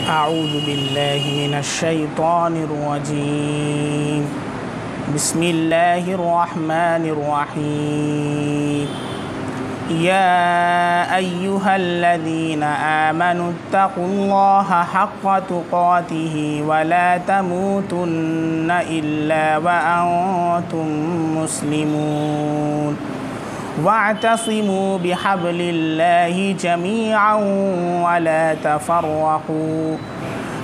अऊज़ु बिल्लाहि मिनश्शैतानिर्रजीम। बिस्मिल्लाहिर्रहमानिर्रहीम। या अय्युहल्लज़ीना आमनुत्तक़ुल्लाहा हक़्क़ तुक़ातिही वला तमूतुन्ना इल्ला व अंतुम मुस्लिमून। वअतसिमू बिहब्लिल्लाहि जमीअन वला तफ़र्रक़ू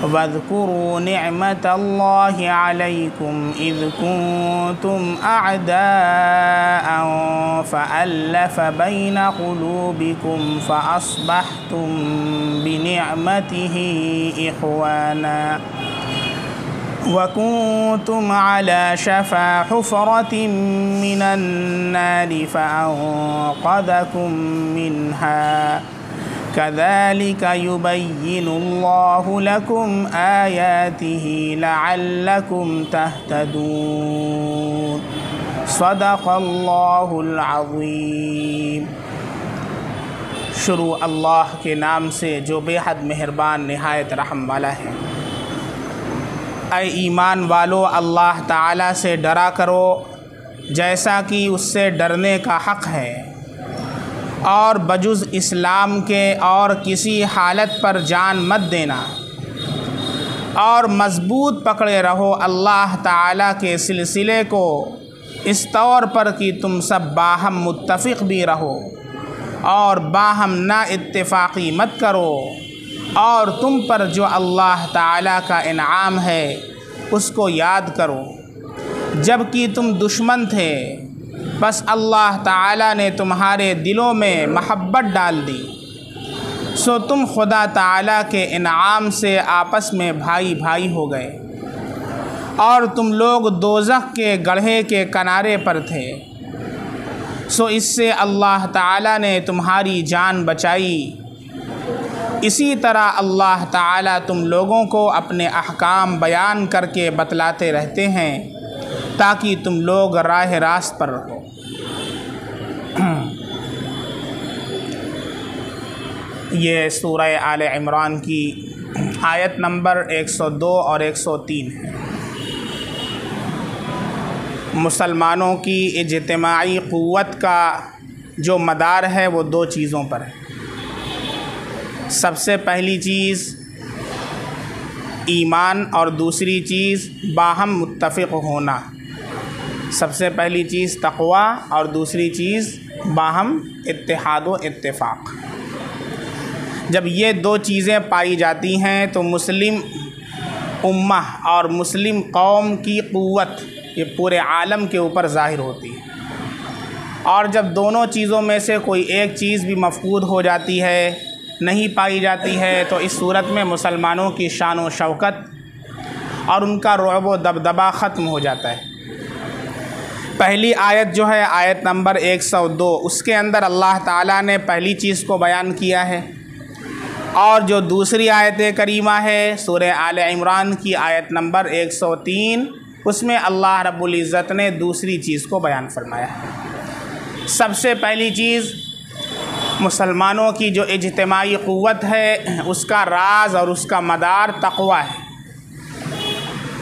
वज़्कुरू निअमतल्लाहि अलैकुम इज़ कुंतुम अअदाअन फ़अल्लफ़ बैन क़ुलूबिकुम फ़अस्बहतुम बिनिअमतिही इख़वाना वकुंतुम अला शफ़ा हुफ़रतिन मिनन्नारि फ़अन्क़ज़कुम मिन्हा कज़ालिक युबय्यिनुल्लाहु लकुम आयातिही लअल्लकुम तहतदून। सदक़ल्लाहुल अज़ीम। शुरू अल्लाह के नाम से जो बेहद मेहरबान निहायत रहम वाला है। ऐ ईमान वालो, अल्लाह ताला से डरा करो जैसा कि उससे डरने का हक़ है, और बजुज़ इस्लाम के और किसी हालत पर जान मत देना, और मज़बूत पकड़े रहो अल्लाह ताला के सिलसिले को इस तौर पर कि तुम सब बाहम मुत्तफ़िक़ भी रहो और बाहम ना इत्तेफ़ाक़ी मत करो, और तुम पर जो अल्लाह ताला का इनाम है उसको याद करो जबकि तुम दुश्मन थे, बस अल्लाह ताला ने तुम्हारे दिलों में महब्बत डाल दी, सो तुम खुदा ताला के इनाम से आपस में भाई भाई हो गए, और तुम लोग दोज़ख के गड्ढे के किनारे पर थे, सो इससे अल्लाह ताला ने तुम्हारी जान बचाई। इसी तरह अल्लाह ताला तुम लोगों को अपने अहकाम बयान करके बतलाते रहते हैं ताकि तुम लोग राह रास्त पर रहो। ये सूरह आले इमरान की आयत नंबर 102 और 103 है। मुसलमानों की इज्तिमाई क़ुव्वत का जो मदार है वो दो चीज़ों पर है। सबसे पहली चीज़ ईमान और दूसरी चीज़ बाहम मुत्तफ़िक़ होना। सबसे पहली चीज़ तक़वा और दूसरी चीज़ बाहम इत्तिहाद व इत्तिफ़ाक़। जब ये दो चीज़ें पाई जाती हैं तो मुस्लिम उम्मह और मुस्लिम कौम की क़ुव्वत ये पूरे आलम के ऊपर ज़ाहिर होती है। और जब दोनों चीज़ों में से कोई एक चीज़ भी मफ़क़ूद हो जाती है, नहीं पाई जाती है, तो इस सूरत में मुसलमानों की शान व शौकत और उनका रुअब व दबदबा ख़त्म हो जाता है। पहली आयत जो है आयत नंबर 102, उसके अंदर अल्लाह ताला ने पहली चीज़ को बयान किया है, और जो दूसरी आयत करीमा है सूरह आले इमरान की आयत नंबर 103, उसमें अल्लाह रब्बुल इज़्ज़त ने दूसरी चीज़ को बयान फरमाया है। सबसे पहली चीज़ मुसलमानों की जो इज्तिमाई क़ुव्वत है उसका राज और उसका मदार तक़वा है।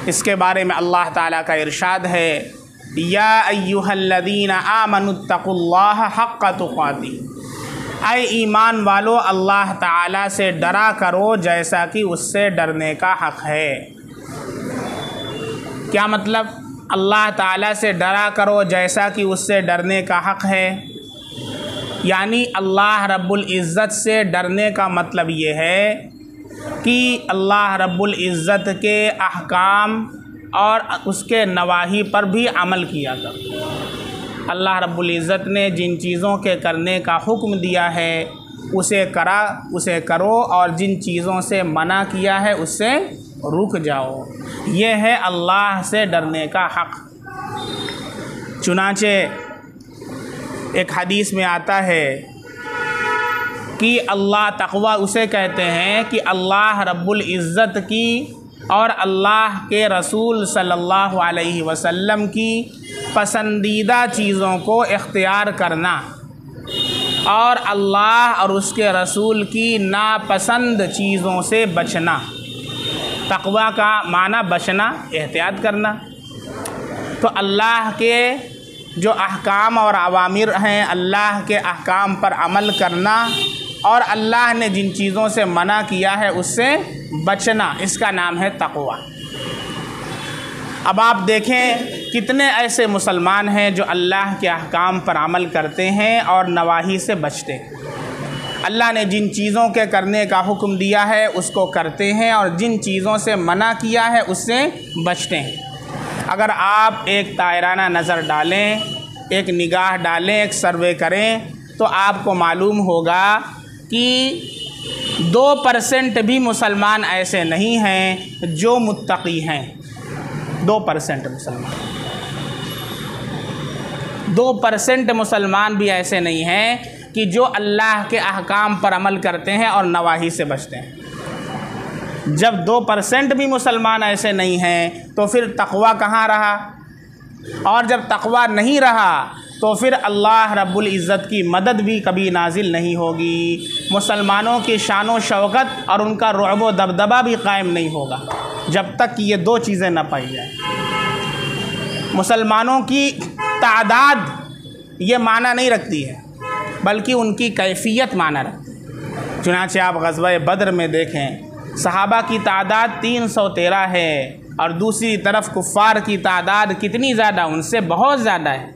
इसके बारे में अल्लाह ताला का इरशाद है, या अय्युहल्लज़ीना आमनुत्तक़ुल्लाहा हक़्क़ तुक़ाती। ऐ ईमान वालो, अल्लाह ताला से डरा करो जैसा कि उससे डरने का हक़ है। क्या मतलब? अल्लाह ताला से डरा करो जैसा कि उससे डरने का हक़ है, यानी अल्लाह रब्बुल इज़्ज़त से डरने का मतलब ये है कि अल्लाह रब्बुल इज़्ज़त के अहकाम और उसके नवाही पर भी अमल किया करो। अल्लाह रब्बुल इज़्ज़त ने जिन चीज़ों के करने का हुक्म दिया है उसे करो, और जिन चीज़ों से मना किया है उससे रुक जाओ। ये है अल्लाह से डरने का हक़। चुनांचे एक हदीस में आता है कि अल्लाह तक़वा उसे कहते हैं कि अल्लाह रब्बुल इज़्ज़त की और अल्लाह के रसूल सल्लल्लाहु अलैहि वसल्लम की पसंदीदा चीज़ों को इख्तियार करना और अल्लाह और उसके रसूल की नापसंद चीज़ों से बचना, तक़वा का माना बचना, एहतियात करना। तो अल्लाह के जो अहकाम और अवामिर हैं, अल्लाह के अहकाम पर अमल करना और अल्लाह ने जिन चीज़ों से मना किया है उससे बचना, इसका नाम है तक़वा। अब आप देखें कितने ऐसे मुसलमान हैं जो अल्लाह के अहकाम पर अमल करते हैं और नवाही से बचते हैं। अल्लाह ने जिन चीज़ों के करने का हुक्म दिया है उसको करते हैं और जिन चीज़ों से मना किया है उससे बचते हैं। अगर आप एक तायराना नज़र डालें, एक निगाह डालें, एक सर्वे करें तो आपको मालूम होगा कि 2% भी मुसलमान ऐसे नहीं हैं जो मुत्तकी हैं। 2% मुसलमान, 2% मुसलमान भी ऐसे नहीं हैं कि जो अल्लाह के अहकाम पर अमल करते हैं और नवाही से बचते हैं। जब 2% भी मुसलमान ऐसे नहीं हैं तो फिर तक़वा कहाँ रहा? और जब तक़वा नहीं रहा तो फिर अल्लाह रब्बुल इज़्ज़त की मदद भी कभी नाजिल नहीं होगी, मुसलमानों की शान व शौकत और उनका रुअब व दबदबा भी कायम नहीं होगा जब तक कि ये 2 चीज़ें न पाई जाए। मुसलमानों की तादाद ये माना नहीं रखती है बल्कि उनकी कैफियत माना रखती है। चुनांचे आप ग़ज़वा बद्र में देखें, सहाबा की तादाद 313 है और दूसरी तरफ कुफ़ार की तादाद कितनी ज़्यादा, उनसे बहुत ज़्यादा है,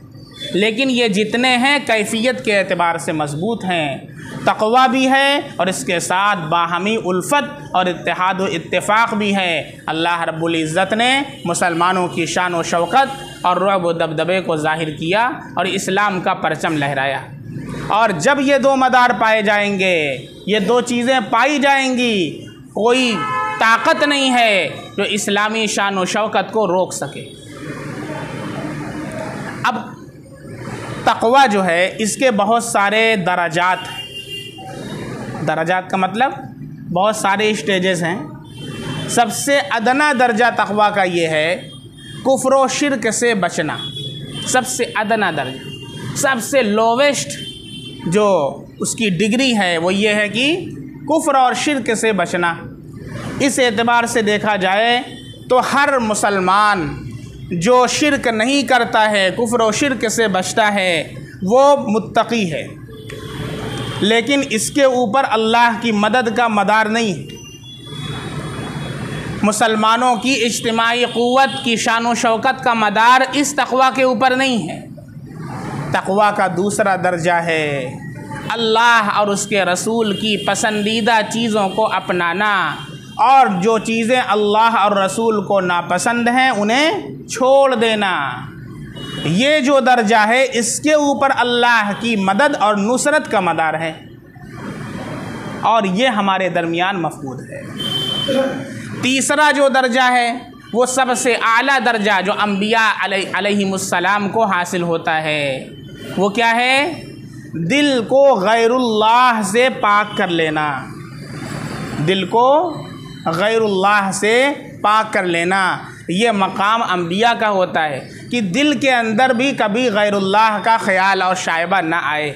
लेकिन ये जितने हैं कैफियत के एतबार से मज़बूत हैं। तक़वा भी है और इसके साथ बाहमी उल्फत और इत्तेहाद व इत्तेफाक भी है। अल्लाह रब्बुल इज़्ज़त ने मुसलमानों की शान व शौकत और रुअब व दबदबे को ज़ाहिर किया और इस्लाम का परचम लहराया। और जब ये 2 मदार पाए जाएंगे, ये 2 चीज़ें पाई जाएंगी, कोई ताकत नहीं है जो इस्लामी शान व शौकत को रोक सके। अब तक़वा जो है इसके बहुत सारे दराजात हैं। दराजात का मतलब बहुत सारे स्टेजेस हैं। सबसे अदना दर्जा तक़वा का ये है कुफ्र व शिर्क से बचना। सबसे अदना दर्जा, सबसे लोवेस्ट जो उसकी डिग्री है वो ये है कि कुफ्र और शिर्क से बचना। इस एतबार से देखा जाए तो हर मुसलमान जो शिर्क नहीं करता है, कुफ्र और शिर्क से बचता है, वो मुत्तकी है। लेकिन इसके ऊपर अल्लाह की मदद का मदार नहीं है। मुसलमानों की इज्तिमाई क़ुव्वत की शान व शौकत का मदार इस तक़वा के ऊपर नहीं है। तक़वा का दूसरा दर्जा है अल्लाह और उसके रसूल की पसंदीदा चीज़ों को अपनाना और जो चीज़ें अल्लाह और रसूल को नापसंद हैं उन्हें छोड़ देना। ये जो दर्जा है इसके ऊपर अल्लाह की मदद और नुसरत का मदार है और ये हमारे दरमियान मफकूद है। तीसरा जो दर्जा है वो सबसे आला दर्जा जो अम्बिया अलैहिमुस्सलाम को हासिल होता है, वो क्या है? दिल को गैरुल्लाह से पाक कर लेना। दिल को गैरुल्लाह से पाक कर लेना, ये मकाम अम्बिया का होता है कि दिल के अंदर भी कभी गैरुल्लाह का ख़याल और शायबा ना आए।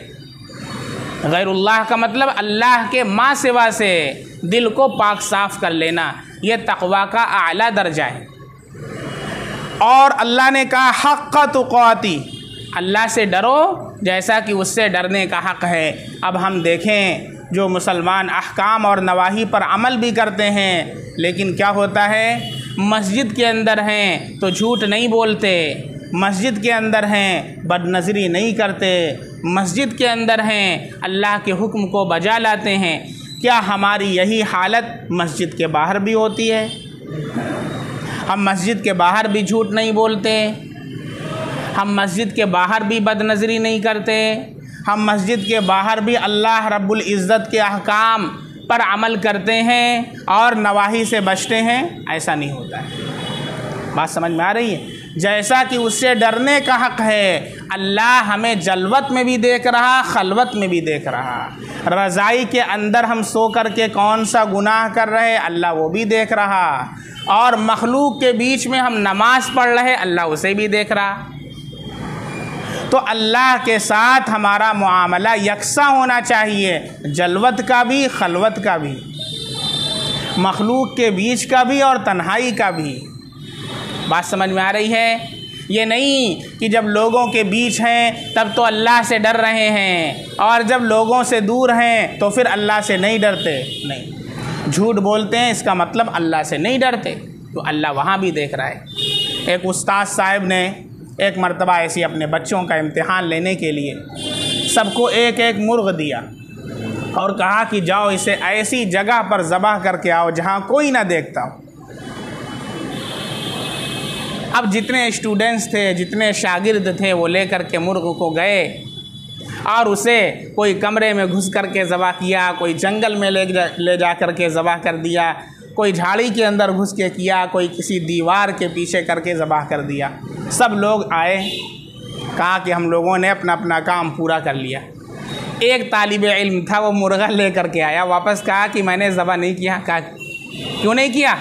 गैरुल्लाह का मतलब अल्लाह के माँ सिवा से दिल को पाक साफ़ कर लेना, ये तक़वा का आला दर्जा है। और अल्लाह ने कहा हक़्क़ तुक़ाती, अल्लाह से डरो जैसा कि उससे डरने का हक़ है। अब हम देखें जो मुसलमान अहकाम और नवाही पर अमल भी करते हैं, लेकिन क्या होता है, मस्जिद के अंदर हैं तो झूठ नहीं बोलते, मस्जिद के अंदर हैं बदनज़री नहीं करते, मस्जिद के अंदर हैं अल्लाह के हुक्म को बजा लाते हैं। क्या हमारी यही हालत मस्जिद के बाहर भी होती है? हम मस्जिद के बाहर भी झूठ नहीं बोलते, हम मस्जिद के बाहर भी बदनज़री नहीं करते, हम मस्जिद के बाहर भी अल्लाह रब्बुल इज़्ज़त के अहकाम पर अमल करते हैं और नवाही से बचते हैं? ऐसा नहीं होता है। बात समझ में आ रही है? जैसा कि उससे डरने का हक़ है, अल्लाह हमें जलवत में भी देख रहा, खलवत में भी देख रहा। रज़ाई के अंदर हम सो कर के कौन सा गुनाह कर रहे, अल्लाह वो भी देख रहा, और मखलूक के बीच में हम नमाज़ पढ़ रहे, अल्लाह उसे भी देख रहा। तो अल्लाह के साथ हमारा मुआमला यकसा होना चाहिए, जलवत का भी खलवत का भी। मखलूक के बीच का भी और तन्हाई का भी। बात समझ में आ रही है? ये नहीं कि जब लोगों के बीच हैं तब तो अल्लाह से डर रहे हैं और जब लोगों से दूर हैं तो फिर अल्लाह से नहीं डरते। नहीं, झूठ बोलते हैं इसका मतलब अल्लाह से नहीं डरते, तो अल्लाह वहाँ भी देख रहा है। एक उस्ताद साहब ने एक मर्तबा ऐसी अपने बच्चों का इम्तिहान लेने के लिए सबको एक एक मुर्ग दिया और कहा कि जाओ इसे ऐसी जगह पर ज़बह करके आओ जहाँ कोई ना देखता हो। अब जितने स्टूडेंट्स थे, जितने शागिर्द थे, वो लेकर के मुर्ग को गए और उसे कोई कमरे में घुस करके ज़बह किया, कोई जंगल में ले जा करके ज़बह कर दिया, कोई झाड़ी के अंदर घुस के किया, कोई किसी दीवार के पीछे करके ज़बह कर दिया। सब लोग आए, कहा कि हम लोगों ने अपना अपना काम पूरा कर लिया। एक तालिब इल्म था, वो मुर्गा ले करके आया, वापस कहा कि मैंने ज़बह नहीं किया। कहा क्यों नहीं किया?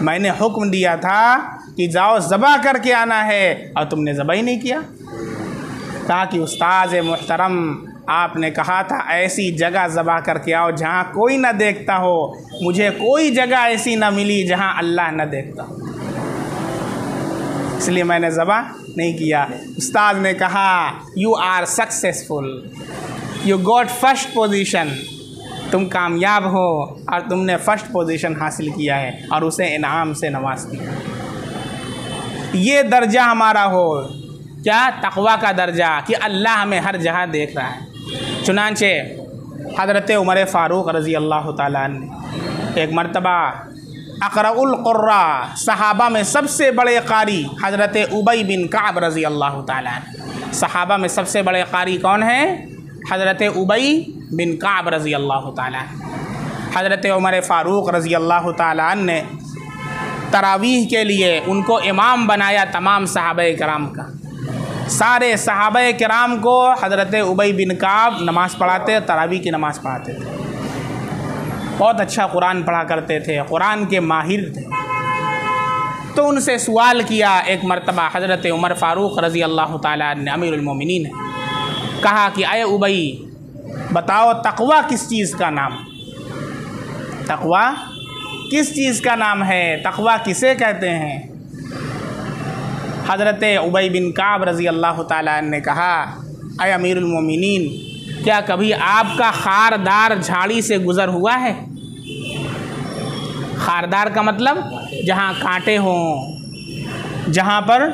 मैंने हुक्म दिया था कि जाओ ज़बह करके आना है और तुमने ज़बह ही नहीं किया। कहा कि उस्ताद मुहतरम, आपने कहा था ऐसी जगह ज़बह करके आओ जहाँ कोई ना देखता हो। मुझे कोई जगह ऐसी ना मिली जहाँ अल्लाह ना देखता हो, इसलिए मैंने ज़बह नहीं किया। उस्ताद ने कहा you are successful, you got first position, तुम कामयाब हो और तुमने फ़र्स्ट पोजीशन हासिल किया है, और उसे इनाम से नवाज दिया। ये दर्जा हमारा हो, क्या? तक़वा का दर्जा, कि अल्लाह हमें हर जगह देख रहा है। चुनांचे हज़रत उमर फ़ारूक रज़ी अल्लाह ताला अन्हु एक मरतबा अक़रउल क़ुर्रा, सहाबा में सबसे बड़े कारी हज़रत उबई बिन काब रज़ी अल्लाह ताला अन्हु। सहाबा में सबसे बड़े कारी कौन हैं? हज़रत उबई बिन काब रज़ी अल्लाह ताला अन्हु। हज़रत उमर फ़ारूक रज़ी अल्लाह ताला अन्हु ने तरावीह के लिए उनको इमाम बनाया तमाम सहाबाए किराम का। सारे सहाबाए किराम को हज़रत उबई बिन काब नमाज़ पढ़ाते, तरावीह की नमाज़ पढ़ाते थे। बहुत अच्छा कुरान पढ़ा करते थे, कुरान के माहिर थे। तो उनसे सवाल किया एक मरतबा हज़रत उमर फ़ारूक रज़ी अल्लाह ताला अन्हु अमीरुल मोमिनीन ने, कहा कि आए उबई, बताओ तक़वा किस चीज़ का नाम? तक़वा किस चीज़ का नाम है? तक़वा किसे कहते हैं? हज़रत उबई बिन काब रज़ी अल्लाह ताला अन्हु ने कहा, आए अमीरुल मोमिनीन, क्या कभी आपका खारदार झाड़ी से गुज़र हुआ है? खारदार का मतलब जहाँ कांटे हों, जहाँ पर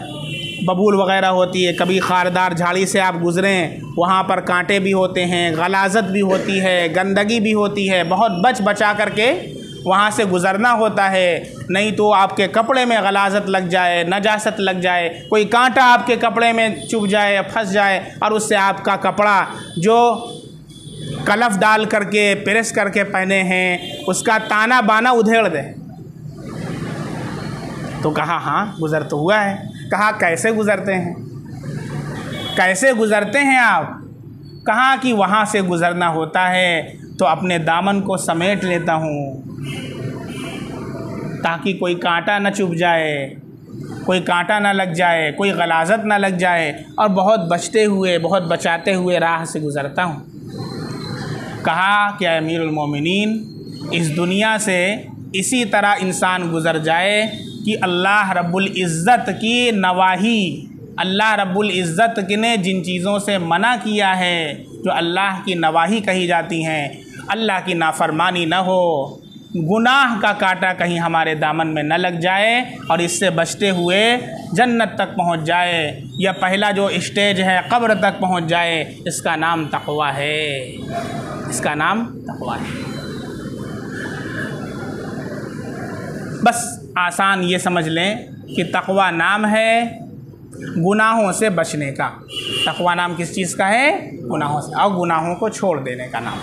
बबूल वग़ैरह होती है। कभी खारदार झाड़ी से आप गुज़रें, वहाँ पर कांटे भी होते हैं, गलाज़त भी होती है, गंदगी भी होती है, बहुत बच बचा करके वहाँ से गुज़रना होता है, नहीं तो आपके कपड़े में गलाज़त लग जाए, नजासत लग जाए, कोई कांटा आपके कपड़े में चुभ जाए, फंस जाए और उससे आपका कपड़ा जो कलफ डाल करके प्रेस करके पहने हैं उसका ताना बाना उधेड़ दे। तो कहा हाँ गुज़र तो हुआ है। कहा कैसे गुज़रते हैं? कैसे गुज़रते हैं आप? कहा कि वहाँ से गुज़रना होता है तो अपने दामन को समेट लेता हूँ ताकि कोई कांटा न चुभ जाए, कोई कांटा ना लग जाए, कोई गलाज़त ना लग जाए, और बहुत बचते हुए, बहुत बचाते हुए राह से गुज़रता हूँ। कहा कि अमीरुल मोमिनीन, इस दुनिया से इसी तरह इंसान गुज़र जाए कि अल्लाह रब्बुल इज़्ज़त की नवाही, अल्लाह रब्बुल इज़्ज़त ने जिन चीज़ों से मना किया है, जो अल्लाह की नवाही कही जाती हैं, अल्लाह की नाफरमानी न हो, गुनाह का कांटा कहीं हमारे दामन में न लग जाए और इससे बचते हुए जन्नत तक पहुंच जाए, या पहला जो स्टेज है कब्र तक पहुंच जाए। इसका नाम तक़वा है, इसका नाम तक़वा है। बस आसान ये समझ लें कि तक़वा नाम है गुनाहों से बचने का। तक़वा नाम किस चीज़ का है? गुनाहों से, और गुनाहों को छोड़ देने का नाम।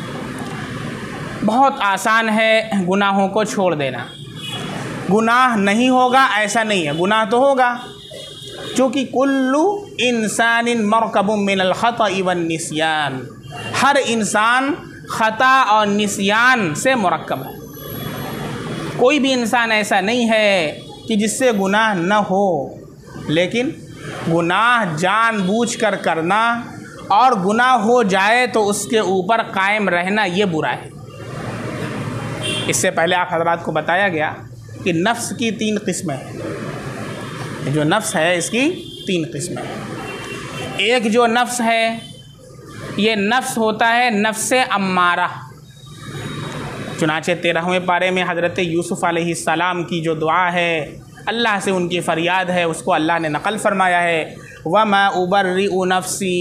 बहुत आसान है गुनाहों को छोड़ देना। गुनाह नहीं होगा ऐसा नहीं है, गुनाह तो होगा, क्योंकि कुल्लु इंसानिन मरकबुम मिनल खता'i वन निस्यान, हर इंसान खता और निस्यान से मुरक्कब है। कोई भी इंसान ऐसा नहीं है कि जिससे गुनाह न हो, लेकिन गुनाह जानबूझकर करना और गुनाह हो जाए तो उसके ऊपर कायम रहना, ये बुरा है। इससे पहले आप हज़रात को बताया गया कि नफ्स की 3 किस्में हैं। जो नफ्स है इसकी 3 किस्में हैं। एक जो नफ्स है, ये नफ्स होता है नफ्से अम्मारा। चुनाचे 13वें पारे में हज़रत यूसुफ़ अलैहिस्सलाम की जो दुआ है, अल्लाह से उनकी फ़रियाद है, उसको अल्लाह ने नक़ल फरमाया है, वमा उबर्रिउ नफ्सी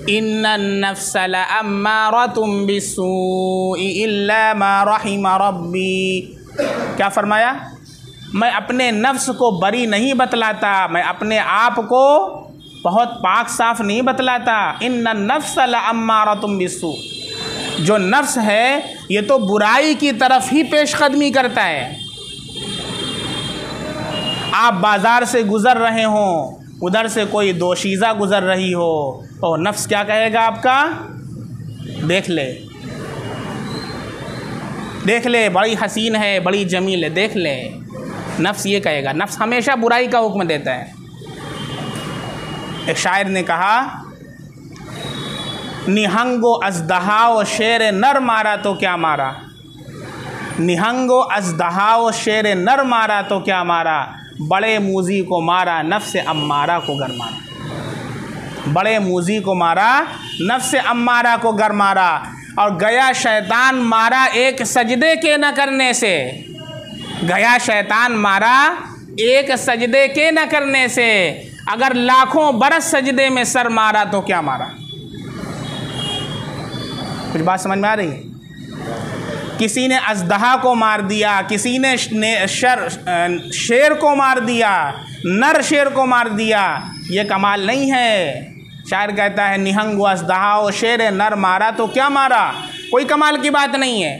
इन्नन नफ्स लअम्मारतुम बिस्सूइ इल्ला मा रहिम रब्बी। क्या फरमाया? मैं अपने नफ्स को बरी नहीं बतलाता, मैं अपने आप को बहुत पाक साफ नहीं बतलाता। इन्नन नफ्स लअम्मारतुम बिस्सू, जो नफ्स है ये तो बुराई की तरफ ही पेशकदमी करता है। आप बाज़ार से गुज़र रहे हों, उधर से कोई दोशीज़ा गुज़र रही हो, तो नफ्स क्या कहेगा आपका? देख ले, देख ले, बड़ी हसीन है, बड़ी जमील है, देख ले। नफ्स ये कहेगा। नफ्स हमेशा बुराई का हुक्म देता है। एक शायर ने कहा, निहंगो अज़दहाओ शेर नर मारा तो क्या मारा, निहंगो अज़दहाओ शेर नर मारा तो क्या मारा, बड़े मूजी को मारा नफ्स अम्मारा को गर मारा। बड़े मूजी को मारा नफ्स अम्मारा को गर मारा। और गया शैतान मारा एक सजदे के न करने से, गया शैतान मारा एक सजदे के न करने से, अगर लाखों बरस सजदे में सर मारा तो क्या मारा। कुछ बात समझ में आ रही है? किसी ने अज़दहा को मार दिया, किसी ने शेर को मार दिया, नर शेर को मार दिया, ये कमाल नहीं है। शायर कहता है, निहंग अज़दहा और शेर नर मारा तो क्या मारा, कोई कमाल की बात नहीं है।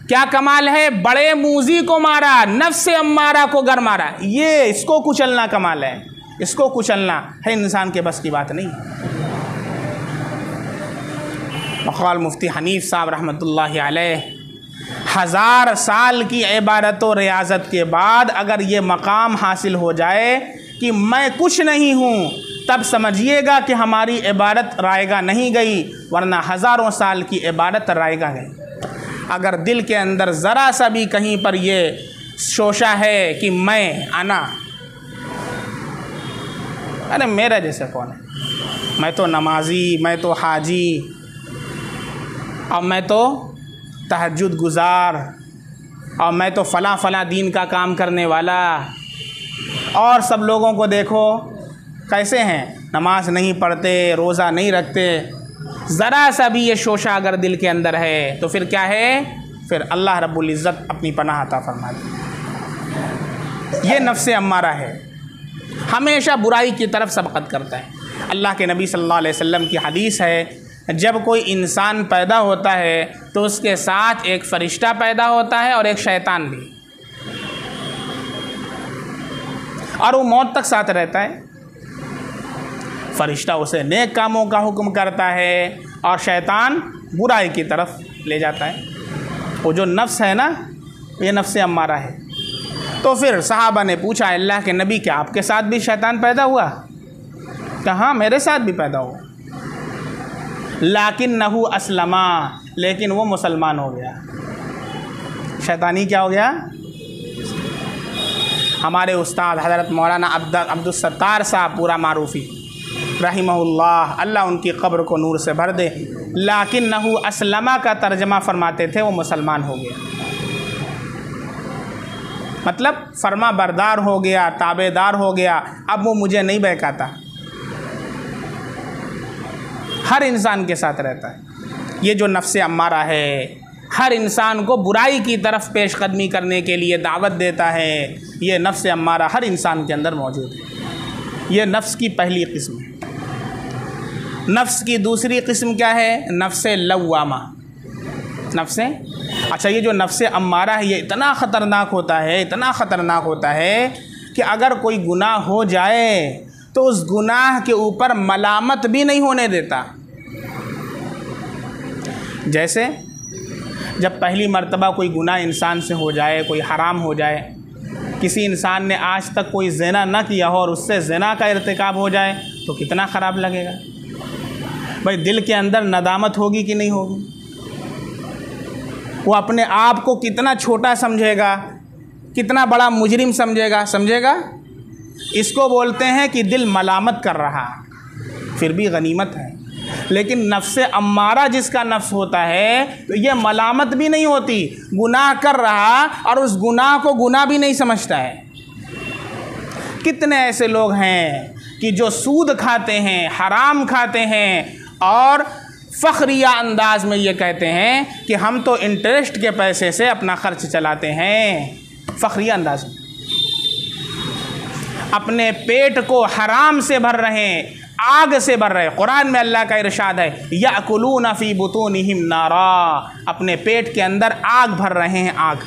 क्या कमाल है? बड़े मूजी को मारा, नफ्स अम्मारा को गर मारा। ये इसको कुचलना कमाल है, इसको कुचलना है इंसान के बस की बात नहीं। मक़ाल मुफ्ती हनीफ़ साहब रहमतुल्लाहि अलैह, 1000 साल की इबादत और रियाज़त के बाद अगर ये मकाम हासिल हो जाए कि मैं कुछ नहीं हूँ, तब समझिएगा कि हमारी इबादत रायगा नहीं गई, वरना हज़ारों साल की इबादत रायगा गई। अगर दिल के अंदर ज़रा सा भी कहीं पर ये शोशा है कि मैं आना, अरे मेरा जैसे कौन है, मैं तो नमाजी, मैं तो हाजी, और मैं तो तहज्जुद गुज़ार, और मैं तो फ़लाँ फ़लाँ दीन का काम करने वाला, और सब लोगों को देखो कैसे हैं, नमाज नहीं पढ़ते, रोज़ा नहीं रखते। ज़रा सा भी ये शोशा अगर दिल के अंदर है तो फिर क्या है? फिर अल्लाह रब्बुल इज़्ज़त अपनी पनाह अता फरमा दे। ये नफ्स अम्मारा है, हमेशा बुराई की तरफ सबक़त करता है। अल्लाह के नबी सल्लल्लाहु अलैहि वसल्लम की हदीस है, जब कोई इंसान पैदा होता है तो उसके साथ एक फ़रिश्ता पैदा होता है और एक शैतान भी, और वो मौत तक साथ रहता है। फ़रिश्ता उसे नेक कामों का हुक्म करता है और शैतान बुराई की तरफ ले जाता है। वो जो नफ्स है ना, ये नफ्स अम्मारा है। तो फिर सहाबा ने पूछा, अल्लाह के नबी, क्या आपके साथ भी शैतान पैदा हुआ? कहा, मेरे साथ भी पैदा हुआ। लाकिन नहू असलमा, लेकिन वो मुसलमान हो गया। शैतानी क्या हो गया? हमारे उस्ताद हज़रत मौलाना अब्दुल सत्तार साहब पूरा मारूफ़ी रहिमहुल्लाह, अल्लाह उनकी क़ब्र को नूर से भर दे, लाकिन नहू असलमा का तर्जमा फरमाते थे, वो मुसलमान हो गया। मतलब फरमा बरदार हो गया, ताबेदार हो गया, अब वो मुझे नहीं बहकाता। हर इंसान के साथ रहता है। ये जो नफ्स अम्मारा है, हर इंसान को बुराई की तरफ पेशकदमी करने के लिए दावत देता है। ये नफ्स अम्मारा हर इंसान के अंदर मौजूद है। ये नफ्स की पहली किस्म है। नफ्स की दूसरी किस्म क्या है? नफ्स लव्वामा। नफ्स, अच्छा, ये जो नफ्स अम्मारा है, ये इतना ख़तरनाक होता है, इतना ख़तरनाक होता है कि अगर कोई गुनाह हो जाए तो उस गुनाह के ऊपर मलामत भी नहीं होने देता। जैसे जब पहली मर्तबा कोई गुनाह इंसान से हो जाए, कोई हराम हो जाए, किसी इंसान ने आज तक कोई ज़िना ना किया हो और उससे ज़िना का इर्तिकाब हो जाए तो कितना ख़राब लगेगा भाई। दिल के अंदर नदामत होगी कि नहीं होगी? वो अपने आप को कितना छोटा समझेगा, कितना बड़ा मुजरिम समझेगा। इसको बोलते हैं कि दिल मलामत कर रहा, फिर भी गनीमत है। लेकिन नफ्स अम्मारा जिसका नफ्स होता है, तो ये मलामत भी नहीं होती, गुनाह कर रहा और उस गुनाह को गुनाह भी नहीं समझता है। कितने ऐसे लोग हैं कि जो सूद खाते हैं, हराम खाते हैं और फ़ख्रिया अंदाज में ये कहते हैं कि हम तो इंटरेस्ट के पैसे से अपना खर्च चलाते हैं। फ़ख्रिया अंदाज में अपने पेट को हराम से भर रहे हैं, आग से भर रहे हैं। कुरान में अल्लाह का इरशाद है, याकुलूना फ़ी बुतूनिहिम नारा, अपने पेट के अंदर आग भर रहे हैं, आग।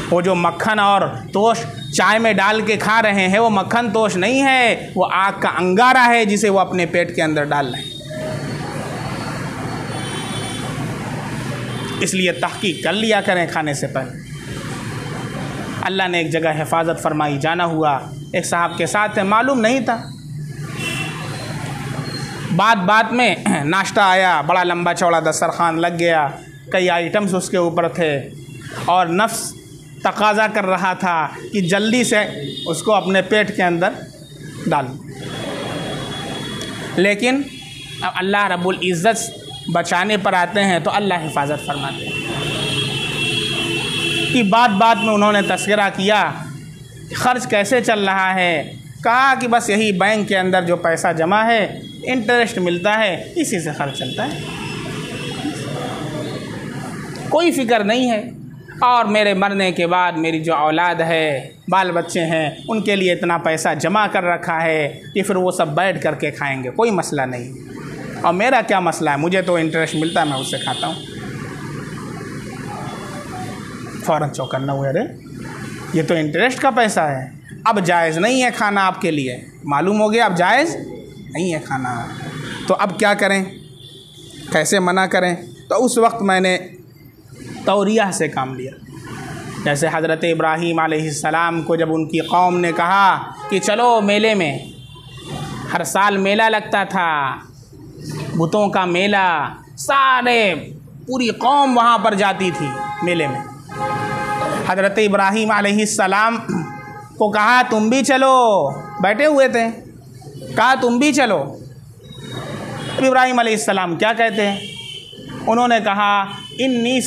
वो जो मक्खन और तोश चाय में डाल के खा रहे हैं, वो मक्खन तोश नहीं है, वो आग का अंगारा है जिसे वो अपने पेट के अंदर डाल रहे हैं। इसलिए तहकीक कर लिया करें खाने से पहले। अल्लाह ने एक जगह हिफाजत फरमाई, जाना हुआ एक साहब के साथ है, मालूम नहीं था, बात में नाश्ता आया, बड़ा लंबा चौड़ा दस्तरखान लग गया, कई आइटम्स उसके ऊपर थे और नफ्स तकाज़ा कर रहा था कि जल्दी से उसको अपने पेट के अंदर डाल। लेकिन अब अल्लाह रब्बुल इज़्ज़त बचाने पर आते हैं तो अल्लाह हिफाजत फरमाते हैं कि बात में उन्होंने तस्करा किया, ख़र्च कैसे चल रहा है। कहा कि बस यही बैंक के अंदर जो पैसा जमा है, इंटरेस्ट मिलता है, इसी से खर्च चलता है, कोई फ़िक्र नहीं है। और मेरे मरने के बाद मेरी जो औलाद है, बाल बच्चे हैं, उनके लिए इतना पैसा जमा कर रखा है कि फिर वो सब बैठ करके खाएंगे, कोई मसला नहीं। और मेरा क्या मसला है, मुझे तो इंटरेस्ट मिलता है, मैं उससे खाता हूँ। फ़ौरन चौकन्ना हुए, अरे ये तो इंटरेस्ट का पैसा है, अब जायज़ नहीं है खाना आपके लिए, मालूम हो गया अब जायज़ नहीं है खाना, तो अब क्या करें, कैसे मना करें। तो उस वक्त मैंने तौरिया से काम लिया। जैसे हज़रत इब्राहीम अलैहिस्सलाम को जब उनकी कौम ने कहा कि चलो मेले में, हर साल मेला लगता था, बुतों का मेला, सारे पूरी कौम वहाँ पर जाती थी मेले में। हज़रत इब्राहीम अलैहिस्सलाम को कहा तुम भी चलो, बैठे हुए थे, कहा तुम भी चलो। अब इब्राहीम अलैहिस्सलाम क्या कहते हैं, उन्होंने कहा इन्नी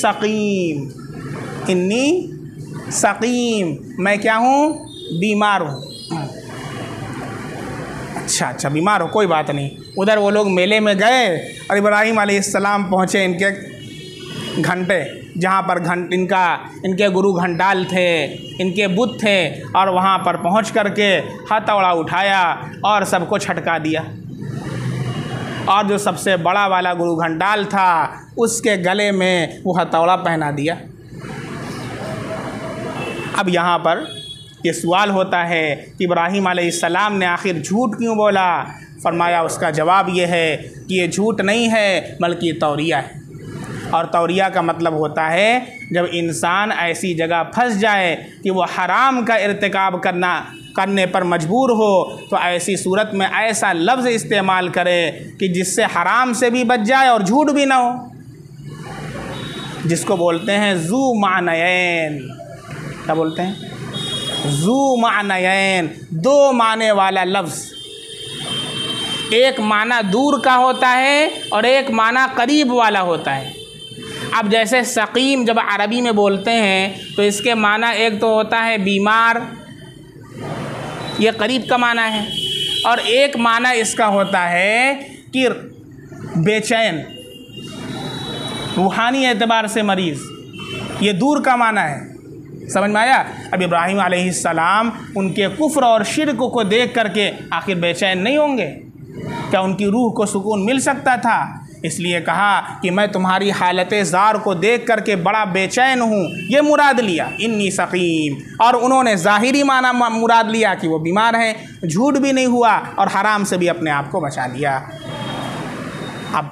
सकीम, मैं क्या हूँ, बीमार हूँ। अच्छा बीमार हो, कोई बात नहीं। उधर वो लोग मेले में गए और इब्राहीम अलैहिस्सलाम पहुँचे इनके घंटे, जहाँ पर इनके गुरु घंटाल थे, इनके बुत थे, और वहाँ पर पहुँच करके हथौड़ा उठाया और सबको छटका दिया। और जो सबसे बड़ा वाला गुरु घंटाल था, उसके गले में वो हथौड़ा पहना दिया। अब यहाँ पर ये सवाल होता है कि इब्राहीम अलैहिस्सलाम ने आखिर झूठ क्यों बोला। फरमाया उसका जवाब ये है कि ये झूठ नहीं है बल्कि तौरिया है। और तौरिया का मतलब होता है जब इंसान ऐसी जगह फंस जाए कि वो हराम का इर्तिकाब करने पर मजबूर हो, तो ऐसी सूरत में ऐसा लफ्ज़ इस्तेमाल करे कि जिससे हराम से भी बच जाए और झूठ भी ना हो, जिसको बोलते हैं ज़ू मानयैन। क्या बोलते हैं, ज़ू मानयैन, दो माने वाला लफ्ज़। एक माना दूर का होता है और एक माना करीब वाला होता है। अब जैसे सकीम जब अरबी में बोलते हैं तो इसके माना एक तो होता है बीमार, ये करीब का माना है, और एक माना इसका होता है कि बेचैन, रूहानी एतबार से मरीज़, ये दूर का माना है। समझ में आया। अब इब्राहीम अलैहिस्सलाम उनके कुफ्र और शिर्क को देख करके आखिर बेचैन नहीं होंगे क्या? उनकी रूह को सुकून मिल सकता था। इसलिए कहा कि मैं तुम्हारी हालत ज़ार को देख करके बड़ा बेचैन हूँ, ये मुराद लिया इन्नी सकीम। और उन्होंने ज़ाहिरी माना मुराद लिया कि वो बीमार हैं, झूठ भी नहीं हुआ और हराम से भी अपने आप को बचा लिया। अब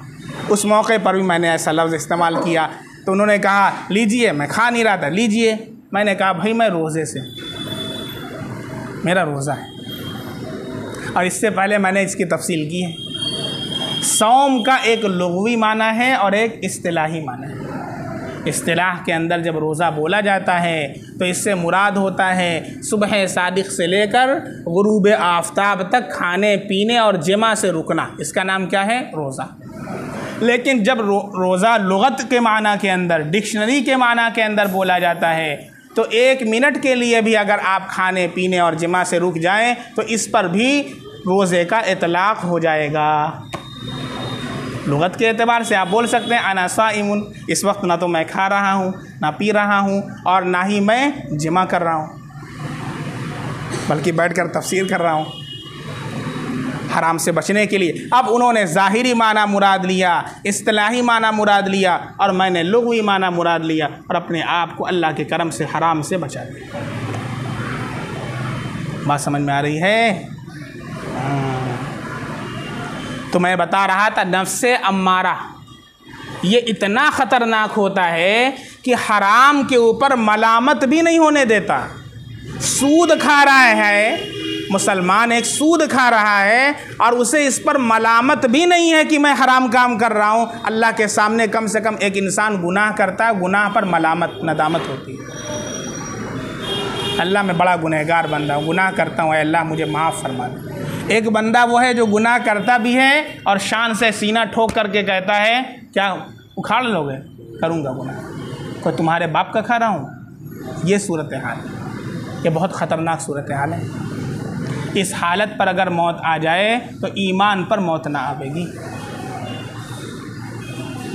उस मौके पर भी मैंने ऐसा लफ्ज़ इस्तेमाल किया तो उन्होंने कहा लीजिए, मैं खा नहीं रहा था, लीजिए। मैंने कहा भाई मैं रोज़े से, मेरा रोज़ा है, और इससे पहले मैंने इसकी तफसील की है। सौम का एक लुग़वी माना है और एक इस्तिलाही माना है। इस्तिलाह के अंदर जब रोज़ा बोला जाता है तो इससे मुराद होता है सुबह सादिक़ से लेकर गुरूब आफ्ताब तक खाने पीने और जिमा से रुकना, इसका नाम क्या है? रोज़ा। लेकिन जब रोज़ा लुग़त के माना के अंदर, डिक्शनरी के माना के अंदर बोला जाता है तो 1 मिनट के लिए भी अगर आप खाने पीने और जिमा से रुक जाएं तो इस पर भी रोज़े का इतलाक़ हो जाएगा। लुग़त के एतबार से आप बोल सकते हैं अना साइमुन, इस वक्त ना तो मैं खा रहा हूँ, ना पी रहा हूँ और ना ही मैं जिमा कर रहा हूँ, बल्कि बैठकर तफसीर कर रहा हूँ हराम से बचने के लिए। अब उन्होंने ज़ाहिरी माना मुराद लिया, इस्तिलाही माना मुराद लिया और मैंने लुग़वी माना मुराद लिया और अपने आप को अल्लाह के करम से हराम से बचा लिया। बात समझ में आ रही है? तो मैं बता रहा था नफ्से अम्मारा ये इतना ख़तरनाक होता है कि हराम के ऊपर मलामत भी नहीं होने देता। सूद खा रहा है मुसलमान, एक सूद खा रहा है और उसे इस पर मलामत भी नहीं है कि मैं हराम काम कर रहा हूँ। अल्लाह के सामने कम से कम एक इंसान गुनाह करता है, गुनाह पर मलामत नदामत होती है। अल्लाह मैं बड़ा गुनहगार बंदा हूँ, गुनाह करता हूँ, अल्लाह मुझे माफ़ फरमा दे। एक बंदा वो है जो गुनाह करता भी है और शान से सीना ठोक करके कहता है क्या उखाड़ लोगे? करूँगा गुनाह, कोई तुम्हारे बाप का खा रहा हूँ। ये सूरत हाल, ये बहुत ख़तरनाक सूरत हाल है। इस हालत पर अगर मौत आ जाए तो ईमान पर मौत ना आवेगी।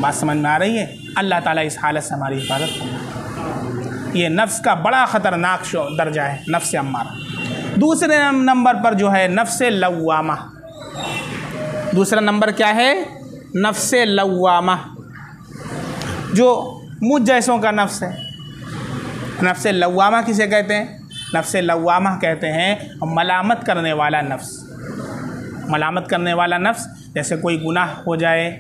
बात समझ में आ रही है? अल्लाह ताला इस हालत से हमारी हिफाजत करे। ये नफ्स का बड़ा ख़तरनाक दर्जा है, नफ्स अम्मारा। दूसरे नंबर पर जो है नफ्से लव्वामा। दूसरा नंबर क्या है? नफ्से लव्वामा, जो मुझ जैसों का नफ्स है। नफ्से लव्वामा किसे कहते हैं? नफ्से लव्वामा कहते हैं मलामत करने वाला नफ्स। मलामत करने वाला नफ्स, जैसे कोई गुनाह हो जाए,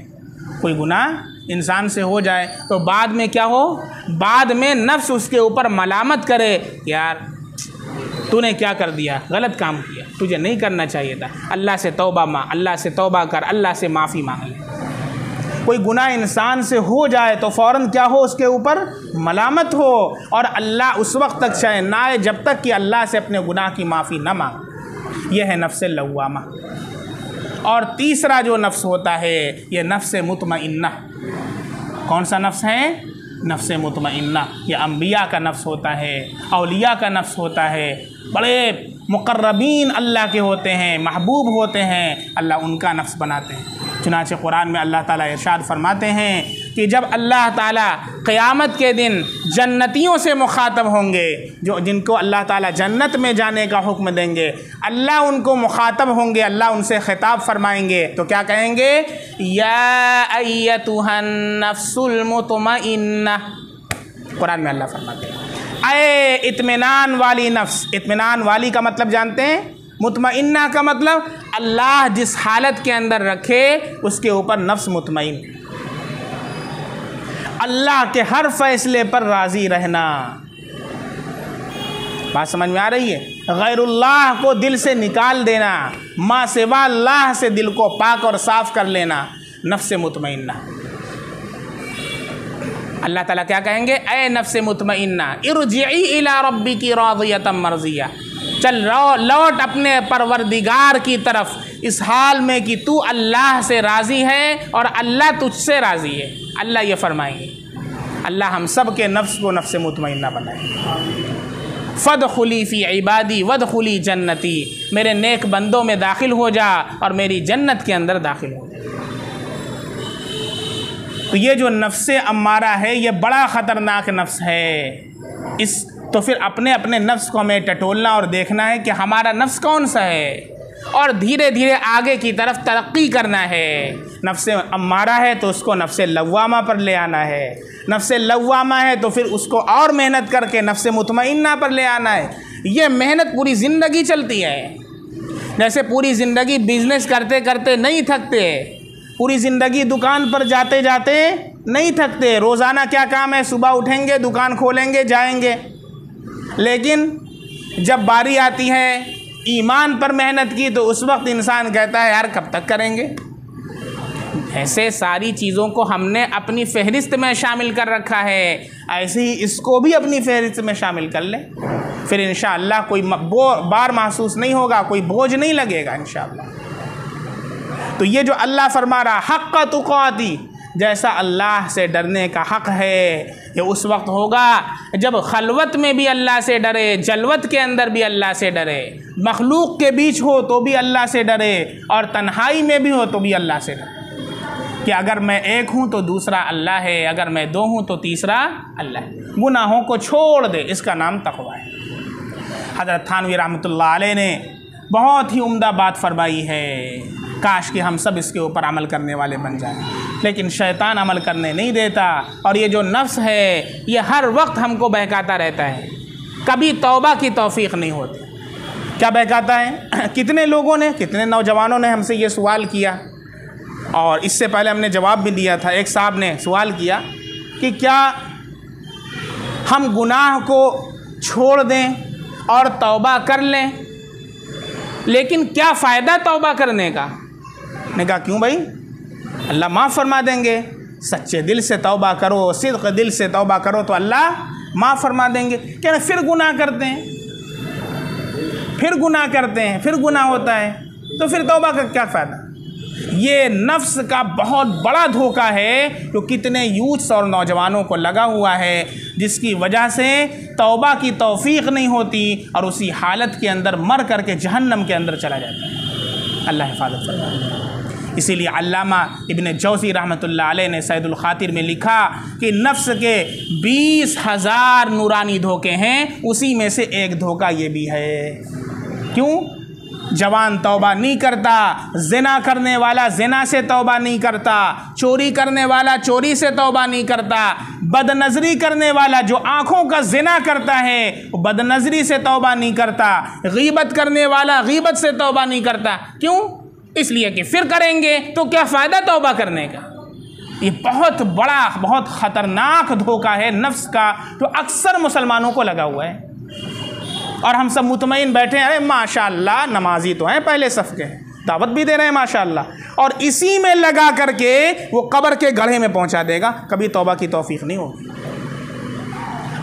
कोई गुनाह इंसान से हो जाए तो बाद में क्या हो? बाद में नफ्स उसके ऊपर मलामत करे, यार तूने क्या कर दिया, गलत काम किया, तुझे नहीं करना चाहिए था, अल्लाह से तौबा मांग, अल्लाह से तौबा कर, अल्लाह से माफ़ी मांग ले। कोई गुनाह इंसान से हो जाए तो फ़ौरन क्या हो? उसके ऊपर मलामत हो और अल्लाह उस वक्त तक चैन ना आए जब तक कि अल्लाह से अपने गुनाह की माफ़ी ना मांगे। यह है नफ्स लव्वामा। और तीसरा जो नफ्स होता है ये नफ्स मुतमइन्ना। कौन सा नफ्स है? नफ्स मुतमइन्ना। ये अम्बिया का नफ्स होता है, औलिया का नफ्स होता है, बड़े मुक़र्रबीन अल्लाह के होते हैं, महबूब होते हैं, अल्लाह उनका नफ्स बनाते हैं। चुनांचे कुरान में अल्लाह ताला इरशाद फरमाते हैं कि जब अल्लाह ताला क़यामत के दिन जन्नतियों से मुखातब होंगे, जो जिनको अल्लाह ताला जन्नत में जाने का हुक्म देंगे, अल्लाह उनको मुखातब होंगे, अल्लाह उनसे ख़िताब फरमाएंगे तो क्या कहेंगे? या अय्यतुहन नफ्सुल मुतमइन्ना। कुरान में अल्लाह फरमाते हैं अये इत्मीनान वाली नफ्स। इत्मीनान वाली का मतलब जानते हैं? मुतमइन्ना का मतलब अल्लाह जिस हालत के अंदर रखे उसके ऊपर नफ्स मुतमइन, अल्लाह के हर फैसले पर राज़ी रहना। बात समझ में आ रही है? गैरुल्लाह को दिल से निकाल देना, माँ सिवा अल्लाह से दिल को पाक और साफ़ कर लेना, नफ्स मुतमइन्ना। अल्लाह ताला क्या कहेंगे? ए नफ्स मुतमइन्ना इरजिई इला रब्बिकी राज़ियतम मर्ज़िया, चल लौट अपने परवरदिगार की तरफ इस हाल में कि तू अल्लाह से राज़ी है और अल्लाह तुझसे राज़ी है। अल्लाह ये फरमाएंगे। अल्लाह हम सब के नफ्स को नफ्स मुतमइन्ना बनाए। फ़दख़ुली फ़ी इबादी वदख़ुली जन्नती, मेरे नेक बंदों में दाखिल हो जा और मेरी जन्नत के अंदर दाखिल हो जा। तो ये जो नफ्से अम्मारा है ये बड़ा ख़तरनाक नफ्स है। इस तो फिर अपने अपने नफ्स को हमें टटोलना और देखना है कि हमारा नफ्स कौन सा है और धीरे धीरे आगे की तरफ तरक्की करना है। नफ्से अम्मारा है तो उसको नफ्से लव्वामा पर ले आना है, नफ्से लव्वामा है तो फिर उसको और मेहनत करके नफ्से मुतमइन्ना पर ले आना है। ये मेहनत पूरी ज़िंदगी चलती है। जैसे पूरी ज़िंदगी बिजनेस करते करते नहीं थकते, पूरी ज़िंदगी दुकान पर जाते जाते नहीं थकते। रोज़ाना क्या काम है? सुबह उठेंगे, दुकान खोलेंगे, जाएंगे। लेकिन जब बारी आती है ईमान पर मेहनत की तो उस वक्त इंसान कहता है यार कब तक करेंगे, ऐसे सारी चीज़ों को हमने अपनी फहरिस्त में शामिल कर रखा है, ऐसे ही इसको भी अपनी फहरिस्त में शामिल कर लें, फिर इंशाअल्लाह कोई बार महसूस नहीं होगा, कोई बोझ नहीं लगेगा इंशाअल्लाह। तो ये जो अल्लाह फरमा रहा हक़्क़ तुक़ाती, जैसा अल्लाह से डरने का हक़ है, ये उस वक्त होगा जब खलवत में भी अल्लाह से डरे, जलवत के अंदर भी अल्लाह से डरे, मखलूक के बीच हो तो भी अल्लाह से डरे, और तन्हाई में भी हो तो भी अल्लाह से डरे कि अगर मैं एक हूँ तो दूसरा अल्लाह है, अगर मैं दो हूँ तो तीसरा अल्लाह है। गुनाहों को छोड़ दे, इसका नाम तक़वा है। हज़रत थानवी रहमतुल्लाह अलैह ने बहुत ही उम्दा बात फरमाई है, काश कि हम सब इसके ऊपर अमल करने वाले बन जाएं, लेकिन शैतान अमल करने नहीं देता, और ये जो नफ्स है ये हर वक्त हमको बहकाता रहता है, कभी तौबा की तौफीक नहीं होती। क्या बहकाता है? कितने लोगों ने, कितने नौजवानों ने हमसे ये सवाल किया, और इससे पहले हमने जवाब भी दिया था। एक साहब ने सवाल किया कि क्या हम गुनाह को छोड़ दें और तौबा कर लें, लेकिन क्या फ़ायदा तौबा करने का? मैंने कहा क्यों भाई, अल्लाह माफ़ फरमा देंगे। सच्चे दिल से तौबा करो, सिद्क़ दिल से तौबा करो तो अल्लाह माफ़ फरमा देंगे। क्या फिर गुनाह करते हैं, फिर गुनाह करते हैं, फिर गुनाह होता है, तो फिर तौबा का क्या फ़ायदा? ये नफ्स का बहुत बड़ा धोखा है जो कितने यूथ्स और नौजवानों को लगा हुआ है, जिसकी वजह से तौबा की तौफीक नहीं होती और उसी हालत के अंदर मर करके जहन्नम के अंदर चला जाता है। अल्लाह हिफाजत फरमाए। इसीलिए अल्लामा इब्न जौज़ी रहमतुल्लाह अलैह ने सैदुल खातिर में लिखा कि नफ्स के 20,000 नूरानी धोखे हैं, उसी में से एक धोखा ये भी है। क्यों? जवान तौबा नहीं करता, ज़िना करने वाला ज़िना से तौबा नहीं करता, चोरी करने वाला चोरी से तौबा नहीं करता, बदनज़री करने वाला जो आँखों का ज़िना करता है वो बदनज़री से तौबा नहीं करता, गीबत करने वाला गीबत से तौबा नहीं करता। क्यों? इसलिए कि फिर करेंगे तो क्या फ़ायदा तौबा करने का। ये बहुत बड़ा, बहुत ख़तरनाक धोखा है नफ्स का, जो अक्सर मुसलमानों को लगा हुआ है, और हम सब मुतमईन बैठे हैं, माशाअल्लाह नमाजी तो हैं, पहले सफ़ के हैं, दावत भी दे रहे हैं माशाअल्लाह, और इसी में लगा करके वो कब्र के गड्ढे में पहुंचा देगा, कभी तौबा की तौफीक नहीं होगी।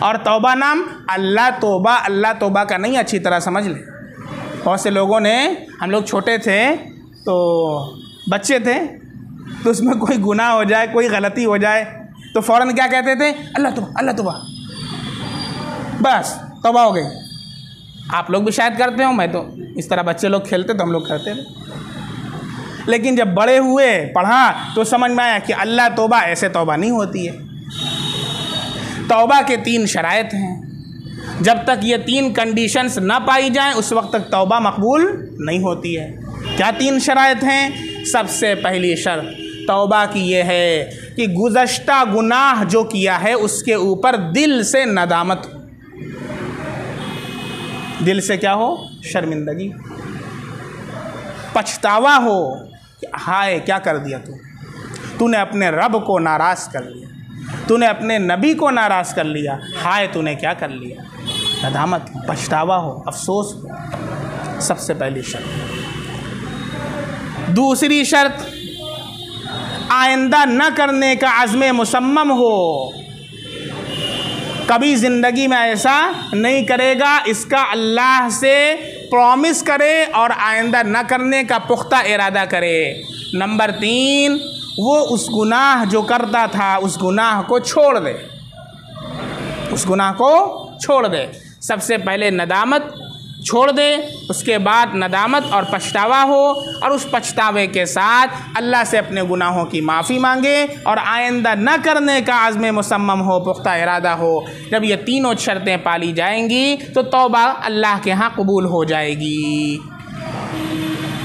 और तौबा नाम अल्लाह तौबा का नहीं, अच्छी तरह समझ लें। बहुत से लोगों ने, हम लोग छोटे थे तो बच्चे थे, तो उसमें कोई गुनाह हो जाए, कोई गलती हो जाए तो फ़ौरन क्या कहते थे? अल्लाह तौबा, बस तौबा हो गई। आप लोग भी शायद करते हो, मैं तो इस तरह बच्चे लोग खेलते तो हम लोग करते थे। लेकिन जब बड़े हुए, पढ़ा, तो समझ में आया कि अल्लाह तौबा ऐसे तौबा नहीं होती है। तौबा के 3 शराइत हैं, जब तक ये 3 कंडीशंस ना पाई जाएं उस वक्त तक तौबा मकबूल नहीं होती है। क्या 3 शराइत हैं? सबसे पहली शर्त तौबा की ये है कि गुज़श्ता गुनाह जो किया है उसके ऊपर दिल से नदामत, दिल से क्या हो? शर्मिंदगी, पछतावा हो कि हाय क्या कर दिया तूने अपने रब को नाराज़ कर लिया, तूने अपने नबी को नाराज़ कर लिया, हाय तूने क्या कर लिया। नदामत, पछतावा हो, अफसोस हो, सबसे पहली शर्त। दूसरी शर्त, आइंदा न करने का अज़्म मुसम्मम हो, कभी ज़िंदगी में ऐसा नहीं करेगा, इसका अल्लाह से प्रॉमिस करे और आइंदा न करने का पुख्ता इरादा करे। नंबर 3, वो उस गुनाह जो करता था उस गुनाह को छोड़ दे, उस गुनाह को छोड़ दे। सबसे पहले नदामत छोड़ दे, उसके बाद नदामत और पछतावा हो, और उस पछतावे के साथ अल्लाह से अपने गुनाहों की माफ़ी मांगे और आइंदा न करने का आज़्म मुसम्मम हो, पुख्ता इरादा हो। जब ये तीनों शर्तें पाली जाएंगी तो तौबा अल्लाह के यहाँ कबूल हो जाएगी।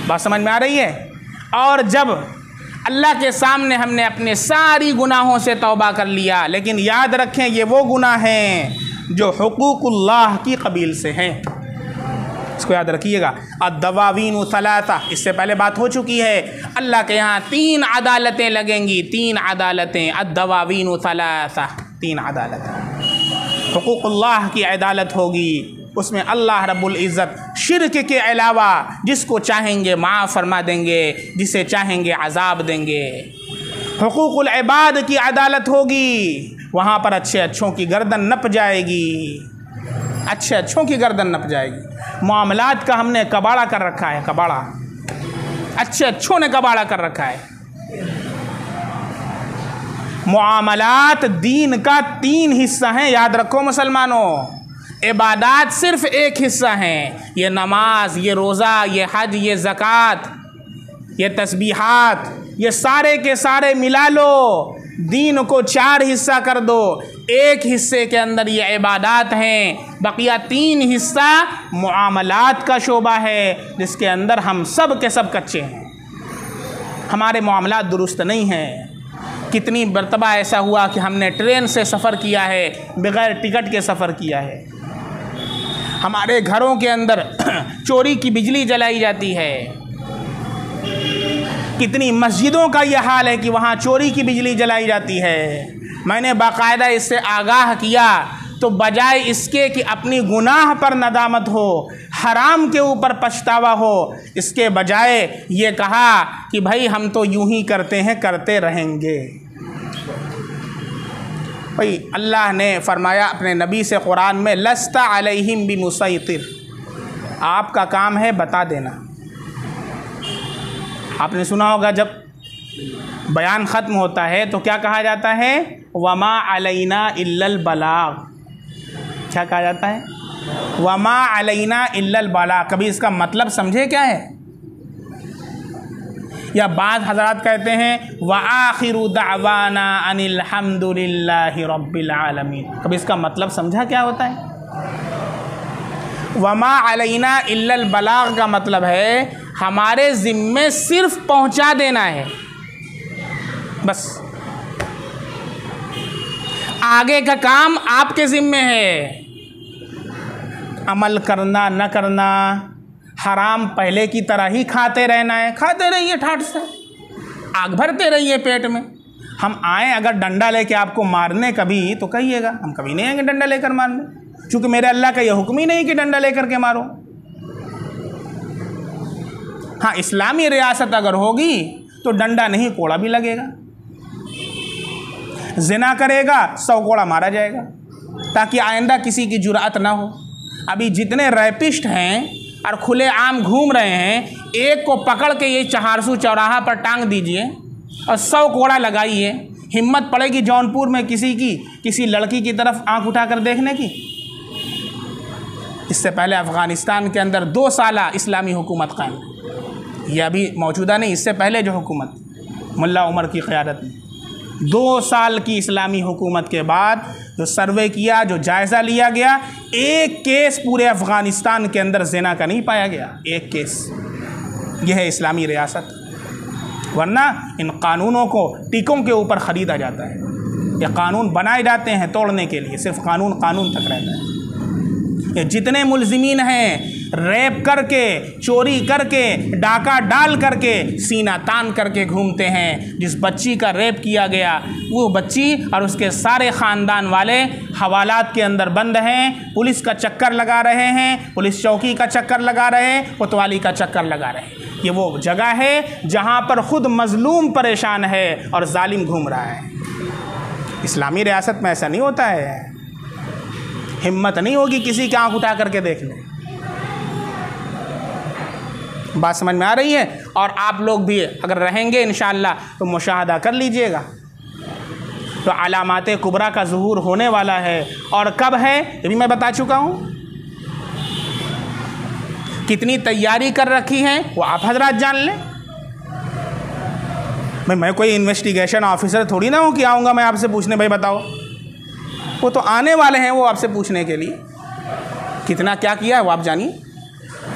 बात समझ में आ रही है? और जब अल्लाह के सामने हमने अपने सारी गुनाहों से तौबा कर लिया, लेकिन याद रखें ये वो गुनाह हैं जो हुकूकुल्लाह की कबील से हैं, इसको याद रखिएगा। अद्दवावीन सलासा, इससे पहले बात हो चुकी है, अल्लाह के यहाँ 3 अदालतें लगेंगी, 3 अदालतें, अद्दवावीन सलासा, 3 अदालतें। हुकूकुल्लाह की अदालत होगी, उसमें अल्लाह रब्बुल इज़्ज़त शिर्क के अलावा जिसको चाहेंगे माफ़ फरमा देंगे, जिसे चाहेंगे अज़ाब देंगे। हुकूकुल इबाद की अदालत होगी, वहाँ पर अच्छे अच्छों की गर्दन नप जाएगी, अच्छे अच्छों की गर्दन नप जाएगी। मामलात का हमने कबाड़ा कर रखा है, कबाड़ा, अच्छे अच्छों ने कबाड़ा कर रखा है। मुआमलात दीन का 3 हिस्सा हैं, याद रखो मुसलमानों। इबादात सिर्फ एक हिस्सा हैं, ये नमाज, ये रोज़ा, ये हज, ये ज़कात, ये तस्बीहात, ये सारे के सारे मिला लो, दीन को 4 हिस्सा कर दो। एक हिस्से के अंदर ये इबादात हैं, बकिया 3 हिस्सा मुआमलात का शोबा है, जिसके अंदर हम सब के सब कच्चे हैं, हमारे मामलात दुरुस्त नहीं हैं। कितनी मरतबा ऐसा हुआ कि हमने ट्रेन से सफ़र किया है, बग़ैर टिकट के सफ़र किया है। हमारे घरों के अंदर चोरी की बिजली जलाई जाती है। कितनी मस्जिदों का यह हाल है कि वहाँ चोरी की बिजली जलाई जाती है। मैंने बाकायदा इससे आगाह किया, तो बजाय इसके कि अपनी गुनाह पर नदामत हो, हराम के ऊपर पछतावा हो, इसके बजाय ये कहा कि भाई हम तो यूं ही करते हैं, करते रहेंगे। भाई अल्लाह ने फरमाया अपने नबी से कुरान में, लस्ता अलैहिम बिमुसैतिर, आपका काम है बता देना। आपने सुना होगा जब बयान ख़त्म होता है तो क्या कहा जाता है, वमा अलैना इल्लल बलाग। क्या कहा जाता है, वमा अलैना इल्लल बलाग। कभी इसका मतलब समझे क्या है? या बाद हज़रात कहते हैं व आखिरु दावाना अनिल हम्दुलिल्लाहि रब्बिल आलमीन। कभी इसका मतलब समझा क्या होता है? वमा अलैना इल्लल बलाग का मतलब है हमारे ज़िम्मे सिर्फ पहुंचा देना है, बस। आगे का काम आपके ज़िम्मे है। अमल करना न करना, हराम पहले की तरह ही खाते रहना है, खाते रहिए ठाठ से, आग भरते रहिए पेट में। हम आए अगर डंडा लेके आपको मारने कभी, तो कहिएगा, हम कभी नहीं आएंगे डंडा लेकर मारने, क्योंकि मेरे अल्लाह का यह हुक्म ही नहीं कि डंडा लेकर के मारो। हाँ, इस्लामी रियासत अगर होगी तो डंडा नहीं कोड़ा भी लगेगा, जिना करेगा 100 कोड़ा मारा जाएगा, ताकि आइंदा किसी की जुरात ना हो। अभी जितने रैपिस्ट हैं और खुले आम घूम रहे हैं, एक को पकड़ के ये चहारसू चौराहा पर टांग दीजिए और 100 कोड़ा लगाइए, हिम्मत पड़ेगी जौनपुर में किसी लड़की की तरफ आंख उठाकर देखने की? इससे पहले अफ़गानिस्तान के अंदर 2 साल इस्लामी हुकूमत कायम, ये अभी मौजूदा नहीं, इससे पहले जो हुकूमत मुल्ला उमर की क़यादत में, 2 साल की इस्लामी हुकूमत के बाद जो सर्वे किया, जो जायज़ा लिया गया, एक केस पूरे अफ़गानिस्तान के अंदर ज़िना का नहीं पाया गया, एक केस। यह है इस्लामी रियासत, वरना इन कानूनों को टीकों के ऊपर ख़रीदा जाता है। ये कानून बनाए जाते हैं तोड़ने के लिए, सिर्फ कानून तक रहता है। ये जितने मुलजिमीन हैं, रेप करके, चोरी करके, डाका डाल करके, सीना तान करके घूमते हैं, जिस बच्ची का रेप किया गया वो बच्ची और उसके सारे ख़ानदान वाले हवालात के अंदर बंद हैं, पुलिस का चक्कर लगा रहे हैं, पुलिस चौकी का चक्कर लगा रहे हैं, कोतवाली का चक्कर लगा रहे हैं। ये वो जगह है जहाँ पर ख़ुद मज़लूम परेशान है और जालिम घूम रहा है। इस्लामी रियासत में ऐसा नहीं होता है, हिम्मत नहीं होगी किसी की आँख उठा करके देख ले। बात समझ में आ रही है? और आप लोग भी अगर रहेंगे इंशाअल्लाह तो मुशाहदा कर लीजिएगा, तो अलामात कुबरा का ज़ुहूर होने वाला है। और कब है ये भी मैं बता चुका हूँ। कितनी तैयारी कर रखी है वो आप हजरात जान लें। मैं कोई इन्वेस्टिगेशन ऑफिसर थोड़ी ना हूँ कि आऊँगा मैं आपसे पूछने भाई बताओ। वो तो आने वाले हैं वो आपसे पूछने के लिए, कितना क्या किया है वो आप जानिए।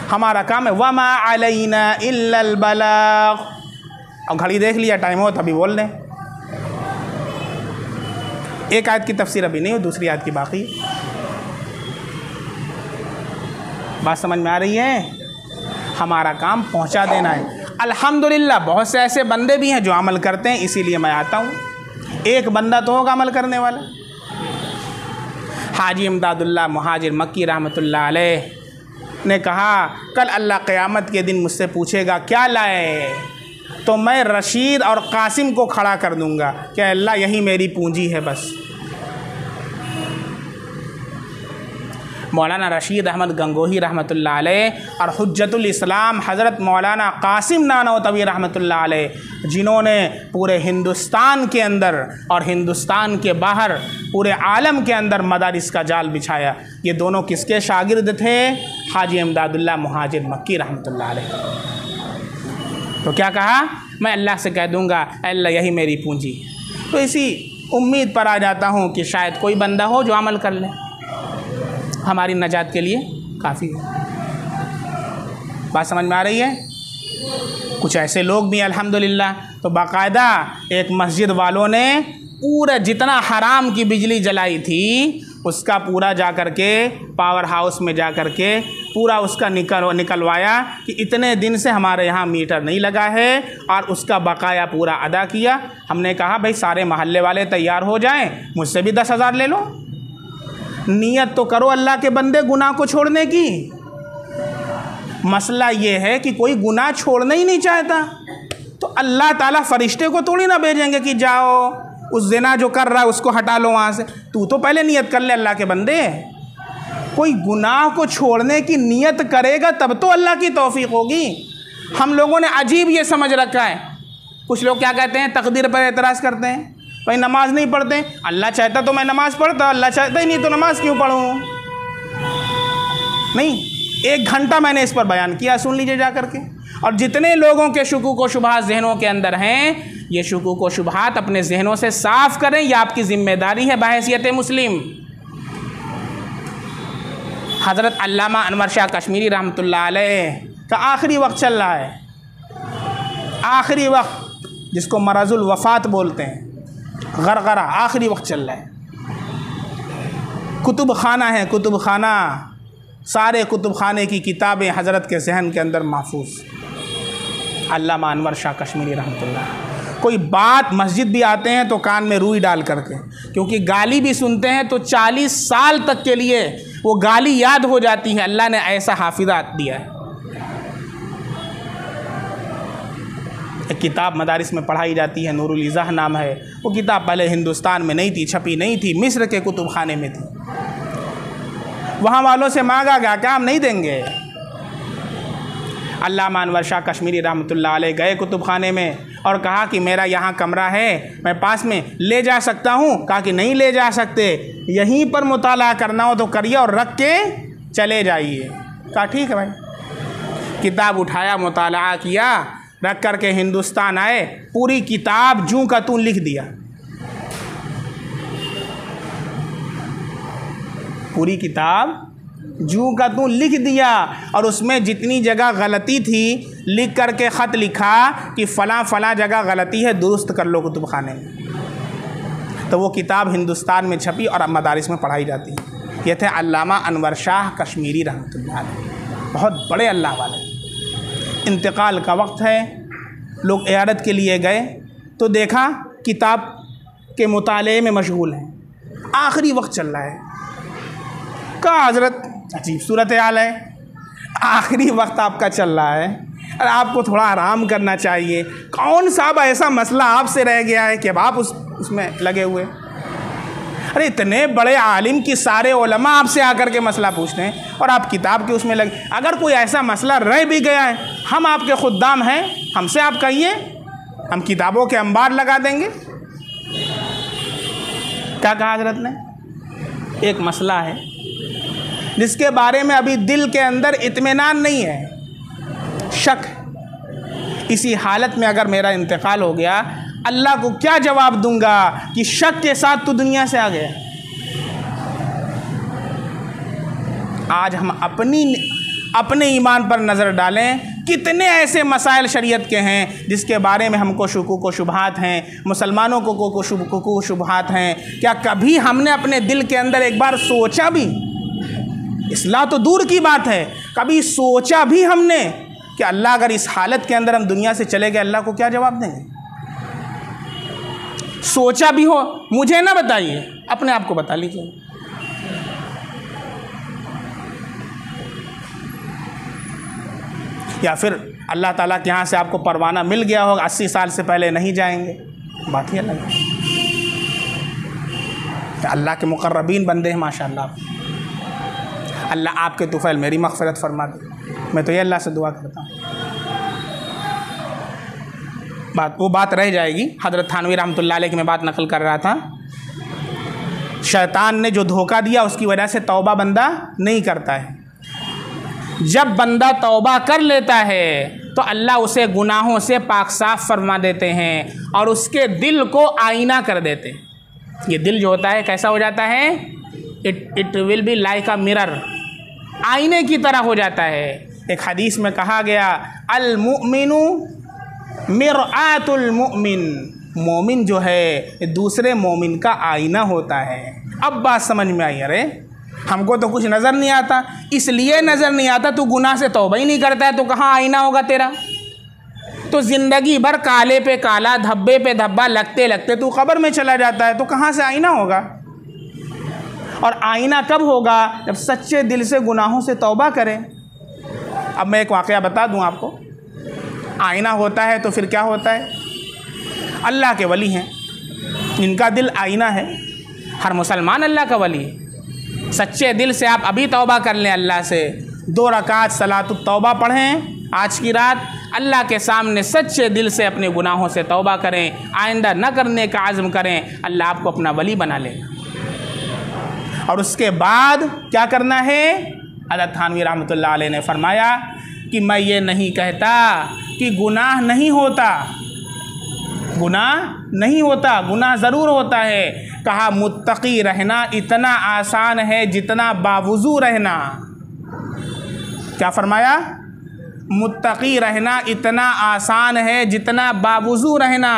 हमारा काम है वमा अलैना इल्लल बलाग। और घड़ी देख लिया, टाइम हो तभी बोल दें। एक आयत की तफसीर अभी नहीं हो, दूसरी आयत की बाकी। बात समझ में आ रही है? हमारा काम पहुंचा देना है। अल्हम्दुलिल्लाह बहुत से ऐसे बंदे भी हैं जो अमल करते हैं, इसीलिए मैं आता हूँ। एक बंदा तो होगा अमल करने वाला। हाजी इमदादुल्लाह मुहाजिर मक्की रहमतुल्लाह अलैह ने कहा, कल अल्लाह क़यामत के दिन मुझसे पूछेगा क्या लाए, तो मैं रशीद और कासिम को खड़ा कर दूंगा कि अल्लाह यही मेरी पूंजी है बस। मौलाना रशीद अहमद गंगोही रहमतुल्लाह अलैह और हुज्जतुल इस्लाम हज़रत मौलाना कासिम नानोतवी रहमतुल्लाह अलैह, जिन्होंने पूरे हिंदुस्तान के अंदर और हिंदुस्तान के बाहर पूरे आलम के अंदर मदारिस का जाल बिछाया, ये दोनों किसके शागिर्द थे? हाजी इमदादुल्लाह मुहाजिर मक्की रहमतुल्लाह अलैह। तो क्या कहा? मैं अल्लाह से कह दूँगा अल्लाह यही मेरी पूंजी। तो इसी उम्मीद पर आ जाता हूँ कि शायद कोई बंदा हो जो अमल कर ले, हमारी नजात के लिए काफ़ी है। बात समझ में आ रही है? कुछ ऐसे लोग भी अल्हम्दुलिल्लाह, तो बाकायदा एक मस्जिद वालों ने पूरा जितना हराम की बिजली जलाई थी उसका पूरा जा कर के पावर हाउस में जा कर के पूरा उसका निकलवाया कि इतने दिन से हमारे यहाँ मीटर नहीं लगा है, और उसका बकाया पूरा अदा किया। हमने कहा भाई सारे मोहल्ले वाले तैयार हो जाएं, मुझसे भी 10,000 ले लो। नियत तो करो अल्लाह के बंदे गुनाह को छोड़ने की। मसला ये है कि कोई गुनाह छोड़ना ही नहीं चाहता, तो अल्लाह ताला फरिश्ते को थोड़ी ना भेजेंगे कि जाओ उस ज़िना जो कर रहा है उसको हटा लो वहाँ से। तू तो पहले नियत कर ले अल्लाह के बंदे। कोई गुनाह को छोड़ने की नियत करेगा तब तो अल्लाह की तौफीक होगी। हम लोगों ने अजीब ये समझ रखा है। कुछ लोग क्या कहते हैं, तकदीर पर एतराज़ करते हैं, भाई नमाज नहीं पढ़ते। अल्लाह चाहता तो मैं नमाज़ पढ़ता, अल्लाह चाहता ही नहीं तो नमाज क्यों पढ़ूँ? नहीं, 1 घंटा मैंने इस पर बयान किया, सुन लीजिए जा कर के। और जितने लोगों के शुकूक व शुबहात ज़हनों के अंदर हैं, ये शुकूक व शुबहात अपने ज़हनों से साफ़ करें, यह आपकी ज़िम्मेदारी है बहैसियत मुस्लिम। हज़रत अल्लामा अनवर शाह कश्मीरी रहमतुल्लाह अलैह का आखिरी वक्त चल रहा है, आखिरी वक्त जिसको मरज़ुल वफ़ात बोलते हैं, गरगरा, आखिरी वक्त चल रहा है। कुतुब खाना है, कुतुब खाना, सारे कुतुब खाने की किताबें हज़रत के जहन के अंदर महफूज। अल्लामा अनवर शाह कश्मीरी रहमतुल्लाह। कोई बात मस्जिद भी आते हैं तो कान में रुई डाल करके, क्योंकि गाली भी सुनते हैं तो 40 साल तक के लिए वो गाली याद हो जाती है। अल्लाह ने ऐसा हाफिज़ा दिया है। एक किताब मदारिस में पढ़ाई जाती है, नूरुल इज़ाह नाम है। वो किताब पहले हिंदुस्तान में नहीं थी, छपी नहीं थी, मिस्र के कुतुब खाने में थी। वहाँ वालों से मांगा गया, क्या हम नहीं देंगे? अल्लामा अनवर शाह कश्मीरी रहमतुल्लाह अलैह गए कुतुब खाने में और कहा कि मेरा यहाँ कमरा है, मैं पास में ले जा सकता हूँ? कहा कि नहीं ले जा सकते, यहीं पर मुताला करना हो तो करिए और रख के चले जाइए। कहा ठीक है भाई। किताब उठाया, मुताला किया, रख कर के हिंदुस्तान आए, पूरी किताब जूं का तूं लिख दिया। पूरी किताब जूं का तूं लिख दिया, और उसमें जितनी जगह गलती थी लिख करके ख़त लिखा कि फ़लाँ फ़लाँ जगह गलती है, दुरुस्त कर लो कुतुब खाने में। तो वो किताब हिंदुस्तान में छपी और अब मदारिस में पढ़ाई जाती है। ये थे अल्लामा अनवर शाह कश्मीरी रहमतुल्लाह अलैह, बहुत बड़े अल्लाह वाले। इंतकाल का वक्त है, लोग इयादत के लिए गए तो देखा किताब के मुताले में मशगूल हैं, आखिरी वक्त चल रहा है। कहा हज़रत अजीब सूरत हाल है, आखिरी वक्त आपका चल रहा है और आपको थोड़ा आराम करना चाहिए। कौन सा ऐसा मसला आपसे रह गया है कि अब आप उसमें लगे हुए? अरे इतने बड़े आलिम की सारे उलमा आपसे आकर के मसला पूछते हैं और आप किताब के उसमें लगे। अगर कोई ऐसा मसला रह भी गया है, हम आपके खुद्दाम हैं, हमसे आप कहिए, हम किताबों के अंबार लगा देंगे। क्या कहा हज़रत ने? एक मसला है जिसके बारे में अभी दिल के अंदर इत्मीनान नहीं है, शक। इसी हालत में अगर मेरा इंतकाल हो गया, अल्लाह को क्या जवाब दूंगा कि शक के साथ तू दुनिया से आ गया? आज हम अपने ईमान पर नज़र डालें, कितने ऐसे मसाइल शरीयत के हैं जिसके बारे में हमको शुकूक व शुबहात हैं, मुसलमानों को शुकूक व शुबहात हैं। क्या कभी हमने अपने दिल के अंदर एक बार सोचा भी, इस्लाह तो दूर की बात है, कभी सोचा भी हमने कि अल्लाह अगर इस हालत के अंदर हम दुनिया से चले गए, अल्लाह को क्या जवाब देंगे? सोचा भी हो? मुझे ना बताइए, अपने आप को बता लीजिए। या फिर अल्लाह ताला के यहाँ से आपको परवाना मिल गया होगा, 80 साल से पहले नहीं जाएंगे, बात ही अलग है। अल्लाह के मुकर्रबीन बंदे हैं माशाअल्लाह। अल्लाह आपके तुफ़ैल मेरी मग़फ़िरत फरमा दे, मैं तो ये अल्लाह से दुआ करता हूँ। वो बात रह जाएगी। हज़रत थानवी रहमतुल्लाह अलैह की मैं बात नकल कर रहा था। शैतान ने जो धोखा दिया उसकी वजह से तौबा बंदा नहीं करता है। जब बंदा तौबा कर लेता है तो अल्लाह उसे गुनाहों से पाक साफ़ फरमा देते हैं और उसके दिल को आईना कर देते हैं। ये दिल जो होता है कैसा हो जाता है? It will be like a mirror, आईने की तरह हो जाता है। एक हदीस में कहा गया, अल मुमिनु मिरआतुल मुमिन, मोमिन जो है दूसरे मोमिन का आईना होता है। अब बात समझ में आई। अरे हमको तो कुछ नज़र नहीं आता, इसलिए नज़र नहीं आता तू गुनाह से तौबा ही नहीं करता है, तो कहाँ आईना होगा तेरा? तो ज़िंदगी भर काले पे काला, धब्बे पे धब्बा लगते लगते तू कब्र में चला जाता है, तो कहाँ से आईना होगा? और आईना कब होगा? जब सच्चे दिल से गुनाहों से तौबा करें। अब मैं एक वाक़या बता दूं आपको। आईना होता है तो फिर क्या होता है? अल्लाह के वली हैं, इनका दिल आईना है। हर मुसलमान अल्लाह का वली है। सच्चे दिल से आप अभी तौबा कर लें अल्लाह से, 2 रकात सलातुत तौबा पढ़ें आज की रात, अल्लाह के सामने सच्चे दिल से अपने गुनाहों से तौबा करें, आइंदा न करने का आज़म करें, अल्लाह आपको अपना वली बना लेगा। और उसके बाद क्या करना है? हज़रत थानवी रहमतुल्लाह अलैह ने फरमाया कि मैं ये नहीं कहता कि गुनाह नहीं होता, गुनाह नहीं होता, गुनाह ज़रूर होता है। कहा मुत्तकी रहना इतना आसान है जितना बावुज़ू रहना। क्या फरमाया? मुत्तकी रहना इतना आसान है जितना बावुज़ू रहना,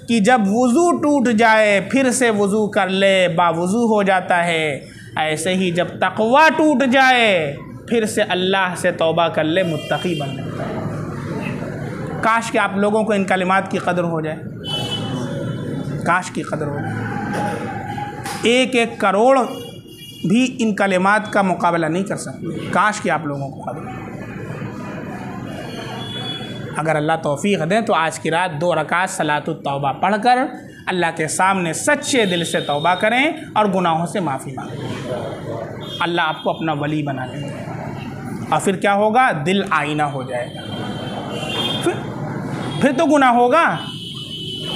कि जब वुज़ू टूट जाए फिर से वुज़ू कर ले, बावुज़ू हो जाता है। ऐसे ही जब तक़वा टूट जाए फिर से अल्लाह से तौबा कर ले, मुत्तकी बन जाता है। काश कि आप लोगों को इन कलिमात की कदर हो जाए, काश की कदर हो जाए। 1-1 करोड़ भी इन कलिमात का मुकाबला नहीं कर सकते। काश कि आप लोगों को कदर। अगर अल्लाह तौफीक दे तो आज की रात 2 रकात सलातुत तौबा पढ़कर अल्लाह के सामने सच्चे दिल से तौबा करें और गुनाहों से माफ़ी मांगें। अल्लाह आपको अपना वली बना लेंगे और फिर क्या होगा? दिल आईना हो जाएगा। फिर तो गुनाह होगा,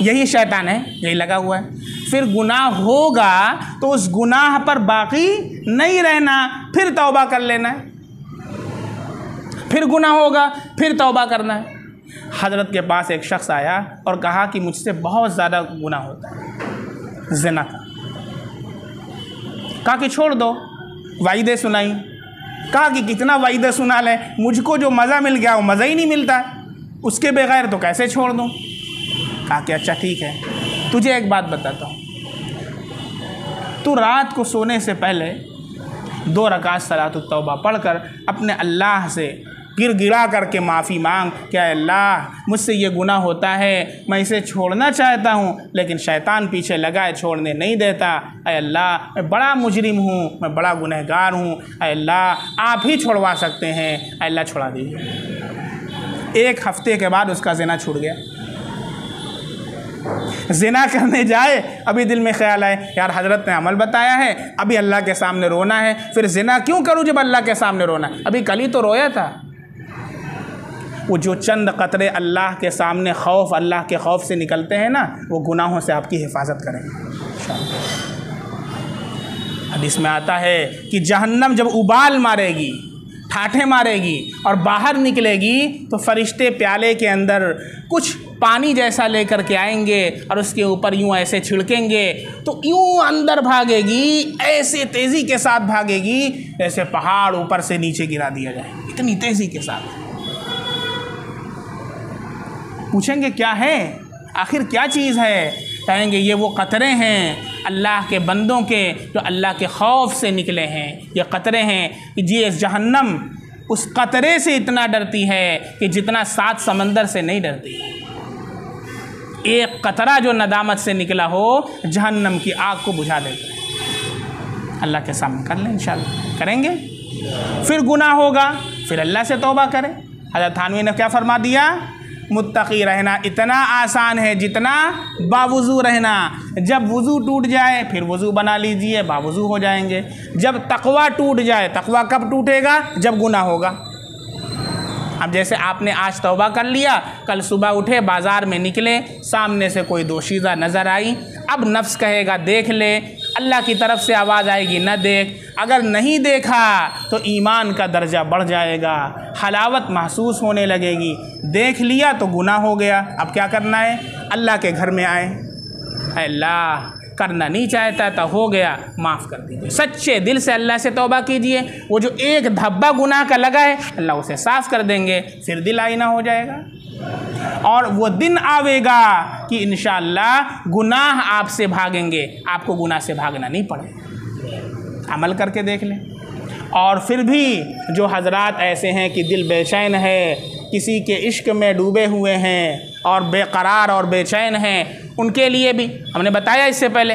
यही शैतान है, यही लगा हुआ है। फिर गुनाह होगा तो उस गुनाह पर बाकी नहीं रहना, फिर तौबा कर लेना है। फिर गुनाह होगा, फिर तौबा करना है। हज़रत के पास एक शख्स आया और कहा कि मुझसे बहुत ज़्यादा गुनाह होता है ज़िना का। कहा कि छोड़ दो, वाइदे सुनाई। कहा कि कितना वाइदे सुना लें, मुझको जो मज़ा मिल गया वो मज़ा ही नहीं मिलता है, उसके बगैर तो कैसे छोड़ दूँ। कहा कि अच्छा ठीक है, तुझे एक बात बताता हूँ। तू रात को सोने से पहले 2 रकात सलातुत तौबा पढ़कर अपने अल्लाह से गिड़गिड़ा करके माफ़ी मांग, क्या अल्लाह मुझसे ये गुनाह होता है, मैं इसे छोड़ना चाहता हूँ लेकिन शैतान पीछे लगा है, छोड़ने नहीं देता। ऐ अल्लाह मैं बड़ा मुजरिम हूँ, मैं बड़ा गुनहगार हूँ, ऐ अल्लाह आप ही छुड़वा सकते हैं, ऐ अल्लाह छुड़ा दीजिए। 1 हफ्ते के बाद उसका ज़िना छूट गया। ज़िना करने जाए, अभी दिल में ख्याल आए यार हज़रत ने अमल बताया है, अभी अल्लाह के सामने रोना है, फिर ज़िना क्यों करूँ जब अल्लाह के सामने रोना है, अभी कल ही तो रोया था। वो जो चंद कतरे अल्लाह के सामने खौफ, अल्लाह के खौफ से निकलते हैं ना, वो गुनाहों से आपकी हिफाजत करेंगे। हदीस में आता है कि जहन्नम जब उबाल मारेगी, ठाठे मारेगी और बाहर निकलेगी तो फरिश्ते प्याले के अंदर कुछ पानी जैसा लेकर के आएंगे और उसके ऊपर यूँ ऐसे छिड़केंगे तो यूँ अंदर भागेगी, ऐसे तेज़ी के साथ भागेगी जैसे पहाड़ ऊपर से नीचे गिरा दिया जाए, इतनी तेज़ी के साथ। पूछेंगे क्या है, आखिर क्या चीज़ है? कहेंगे ये वो कतरे हैं अल्लाह के बंदों के जो अल्लाह के खौफ से निकले हैं। ये कतरे हैं कि जी इस जहन्नम उस कतरे से इतना डरती है कि जितना 7 समंदर से नहीं डरती। एक कतरा जो नदामत से निकला हो जहन्नम की आग को बुझा देता है। अल्लाह के सामने कर लें, इंशाअल्लाह करेंगे। फिर गुनाह होगा, फिर अल्लाह से तौबा करें, हज़रत थानवी ने क्या फरमा दिया, मुत्तकी रहना इतना आसान है जितना बावुज़ू रहना। जब वज़ू टूट जाए फिर वज़ू बना लीजिए, बावुज़ू हो जाएंगे। जब तक़वा टूट जाए, तक़वा कब टूटेगा, जब गुनाह होगा। अब जैसे आपने आज तौबा कर लिया, कल सुबह उठे, बाज़ार में निकले, सामने से कोई दोशीज़ा नज़र आई, अब नफ्स कहेगा देख ले, अल्लाह की तरफ से आवाज़ आएगी न देख। अगर नहीं देखा तो ईमान का दर्जा बढ़ जाएगा, हलावत महसूस होने लगेगी। देख लिया तो गुनाह हो गया, अब क्या करना है, अल्लाह के घर में आए, अल्लाह करना नहीं चाहता था, हो गया, माफ़ कर दीजिए। सच्चे दिल से अल्लाह से तौबा कीजिए। वो जो एक धब्बा गुनाह का लगा है, अल्लाह उसे साफ़ कर देंगे, फिर दिल आईना हो जाएगा। और वो दिन आवेगा कि इंशाअल्लाह गुनाह आपसे भागेंगे, आपको गुनाह से भागना नहीं पड़ेगा। अमल करके देख लें। और फिर भी जो हजरात ऐसे हैं कि दिल बेचैन है, किसी के इश्क में डूबे हुए हैं और बेकरार और बेचैन हैं, उनके लिए भी हमने बताया इससे पहले,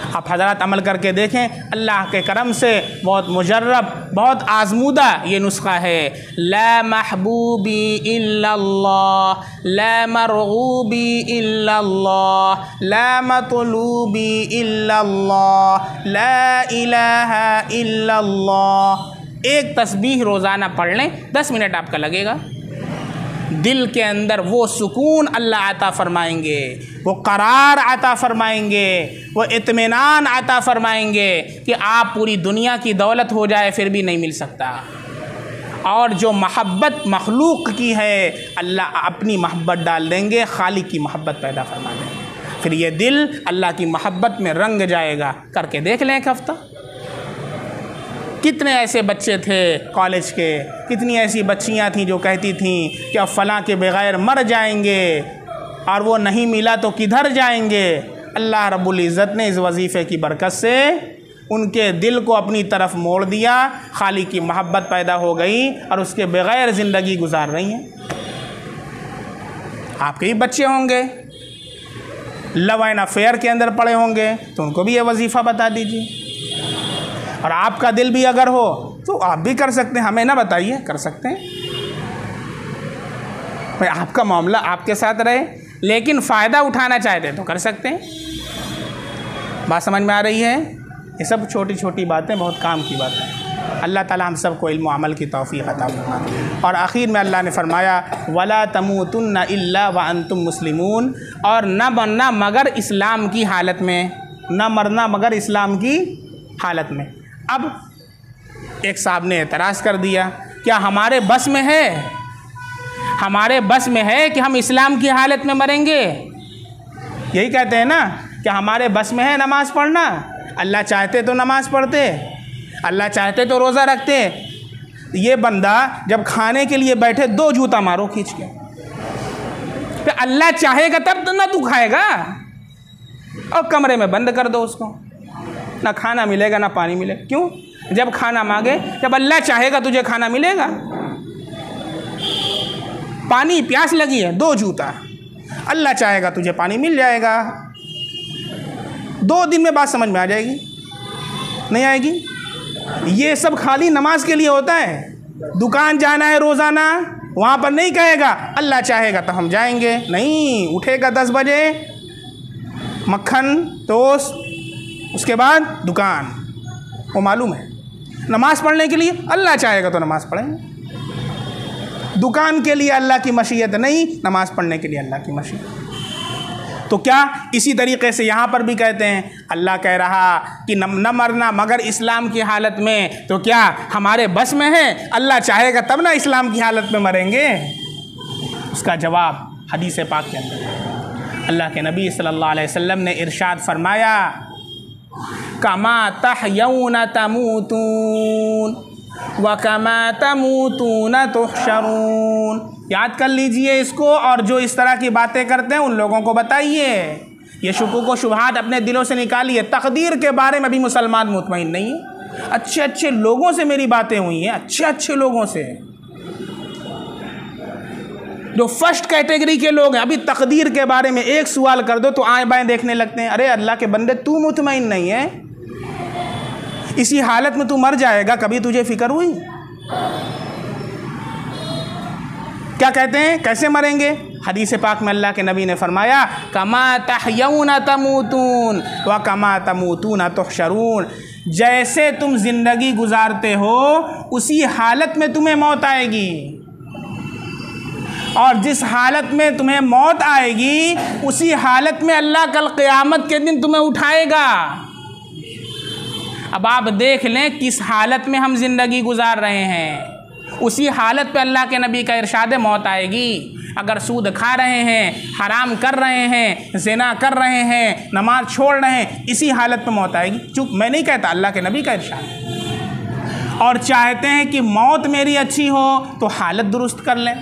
आप हजरात अमल करके देखें। अल्लाह के करम से बहुत मुजर्रब, बहुत आजमूदा ये नुस्खा है। ला महबूबी इल्लल्लाह, ला मरगूबी इल्लल्लाह, ला मतलूबी इल्लल्लाह, ला इलाहा इल्लल्लाह। एक तस्बीह रोज़ाना पढ़ लें, 10 मिनट आपका लगेगा। दिल के अंदर वो सुकून अल्लाह अता फरमाएंगे, वो करार अता फरमाएंगे, वो इत्मीनान अता फरमाएंगे कि आप पूरी दुनिया की दौलत हो जाए फिर भी नहीं मिल सकता। और जो मोहब्बत मखलूक की है, अल्लाह अपनी मोहब्बत डाल देंगे, खालिक की मोहब्बत पैदा फरमा देंगे। फिर ये दिल अल्लाह की मोहब्बत में रंग जाएगा। करके देख लें एक हफ़्ता। कितने ऐसे बच्चे थे कॉलेज के, कितनी ऐसी बच्चियां थीं जो कहती थीं कि अब फ़लाँ के बग़ैर मर जाएंगे, और वो नहीं मिला तो किधर जाएंगे। अल्लाह रब्बुल इज़्ज़त ने इस वजीफ़े की बरकत से उनके दिल को अपनी तरफ मोड़ दिया, खालिक की मोहब्बत पैदा हो गई और उसके बग़ैर ज़िंदगी गुजार रही हैं। आपके ही बच्चे होंगे, लव एंड अफेयर के अंदर पड़े होंगे, तो उनको भी ये वजीफ़ा बता दीजिए। और आपका दिल भी अगर हो तो आप भी कर सकते हैं, हमें ना बताइए, कर सकते हैं भाई, आपका मामला आपके साथ रहे, लेकिन फ़ायदा उठाना चाहते तो कर सकते हैं। बात समझ में आ रही है? ये सब छोटी छोटी बातें बहुत काम की बातें हैं। अल्लाह ताला हम सबको इल्म अमल की तौफ़ीक़ अता फरमाए। और आखिर में अल्लाह ने फरमाया, वला तमूतुन्ना इल्ला व अंतुम मुस्लिमून, और न मरना मगर इस्लाम की हालत में, न मरना मगर इस्लाम की हालत में। अब एक साहब ने एतराज़ कर दिया, क्या हमारे बस में है, हमारे बस में है कि हम इस्लाम की हालत में मरेंगे? यही कहते हैं ना, क्या हमारे बस में है नमाज़ पढ़ना? अल्लाह चाहते तो नमाज़ पढ़ते, अल्लाह चाहते तो रोज़ा रखते। ये बंदा जब खाने के लिए बैठे 2 जूता मारो खींच के, तो अल्लाह चाहेगा तब तो ना तू खाएगा, और कमरे में बंद कर दो उसको, ना खाना मिलेगा ना पानी मिलेगा। क्यों? जब खाना मांगे, जब अल्लाह चाहेगा तुझे खाना मिलेगा। पानी प्यास लगी है, 2 जूता, अल्लाह चाहेगा तुझे पानी मिल जाएगा। 2 दिन में बात समझ में आ जाएगी, नहीं आएगी? ये सब खाली नमाज के लिए होता है। दुकान जाना है रोज़ाना, वहाँ पर नहीं कहेगा अल्लाह चाहेगा तो हम जाएंगे, नहीं, उठेगा 10 बजे, मक्खन टोस्ट, उसके बाद दुकान, वो मालूम है। नमाज़ पढ़ने के लिए अल्लाह चाहेगा तो नमाज़ पढ़ेंगे, दुकान के लिए अल्लाह की मशीयत नहीं, नमाज़ पढ़ने के लिए अल्लाह की मशीयत। तो क्या इसी तरीक़े से यहाँ पर भी कहते हैं, अल्लाह कह रहा कि न मरना मगर इस्लाम की हालत में, तो क्या हमारे बस में है? अल्लाह चाहेगा तब ना इस्लाम की हालत में मरेंगे। उसका जवाब हदीस पाक के अंदर अल्लाह के नबी सल्लल्लाहु अलैहि वसल्लम ने इरशाद फरमाया, कमा तहयौन तमूतून व कमा तमूतून तुहशरून। याद कर लीजिए इसको, और जो इस तरह की बातें करते हैं उन लोगों को बताइए, ये शुकूक व शुबहात अपने दिलों से निकालिए। तकदीर के बारे में भी मुसलमान मुतमईन नहीं है। अच्छे अच्छे लोगों से मेरी बातें हुई हैं, अच्छे अच्छे लोगों से, जो फर्स्ट कैटेगरी के लोग हैं। अभी तकदीर के बारे में एक सवाल कर दो तो आए बाएं देखने लगते हैं। अरे अल्लाह के बंदे, तू मुतमईन नहीं है, इसी हालत में तू मर जाएगा, कभी तुझे फिक्र हुई? क्या कहते हैं, कैसे मरेंगे? हदीस पाक में अल्लाह के नबी ने फरमाया, कमा तहयौन तमूतून व कमा तमूतून तुहशरून, जैसे तुम ज़िंदगी गुजारते हो उसी हालत में तुम्हें मौत आएगी, और जिस हालत में तुम्हें मौत आएगी उसी हालत में अल्लाह कल क़यामत के दिन तुम्हें उठाएगा। अब आप देख लें किस हालत में हम ज़िंदगी गुजार रहे हैं, उसी हालत पे अल्लाह के नबी का इरशाद मौत आएगी। अगर सूद खा रहे हैं, हराम कर रहे हैं, ज़िना कर रहे हैं, नमाज छोड़ रहे हैं, इसी हालत पे मौत आएगी। चूँकि मैं नहीं कहता, अल्लाह के नबी का इरशाद। और चाहते हैं कि मौत मेरी अच्छी हो तो हालत दुरुस्त कर लें।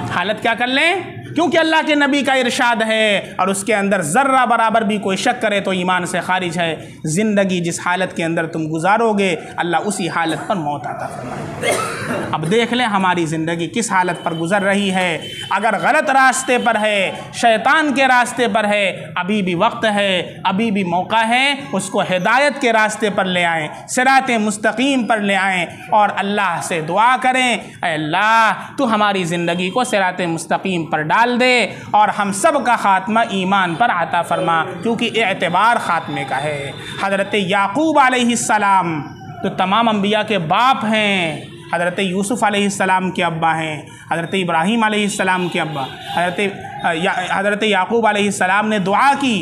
हालत क्या कर लें? क्योंकि अल्लाह के नबी का इरशाद है और उसके अंदर ज़र्रा बराबर भी कोई शक करे तो ईमान से खारिज है। ज़िंदगी जिस हालत के अंदर तुम गुजारोगे अल्लाह उसी हालत पर मौत अता फरमाएगा। अब देख लें हमारी ज़िंदगी किस हालत पर गुजर रही है। अगर गलत रास्ते पर है, शैतान के रास्ते पर है, अभी भी वक्त है, अभी भी मौका है, उसको हिदायत के रास्ते पर ले आएँ, सिराते मुस्तकीम पर ले आएँ और अल्लाह से दुआ करें, अल्लाह तू हमारी ज़िंदगी को सिराते मुस्तकीम पर डाल दे और हम सब का ख़ात्मा ईमान पर अता फरमा, क्योंकि एतबार ख़ात्मे का है। हज़रत याक़ूब अलैहिस्सलाम तो तमाम अम्बिया के बाप हैं, हज़रत यूसुफ़ अलैहिस्सलाम के अब्बा हैं, हज़रत इब्राहीम अलैहिस्सलाम के अब्बा, हज़रत याक़ूब अलैहिस्सलाम ने दुआ की,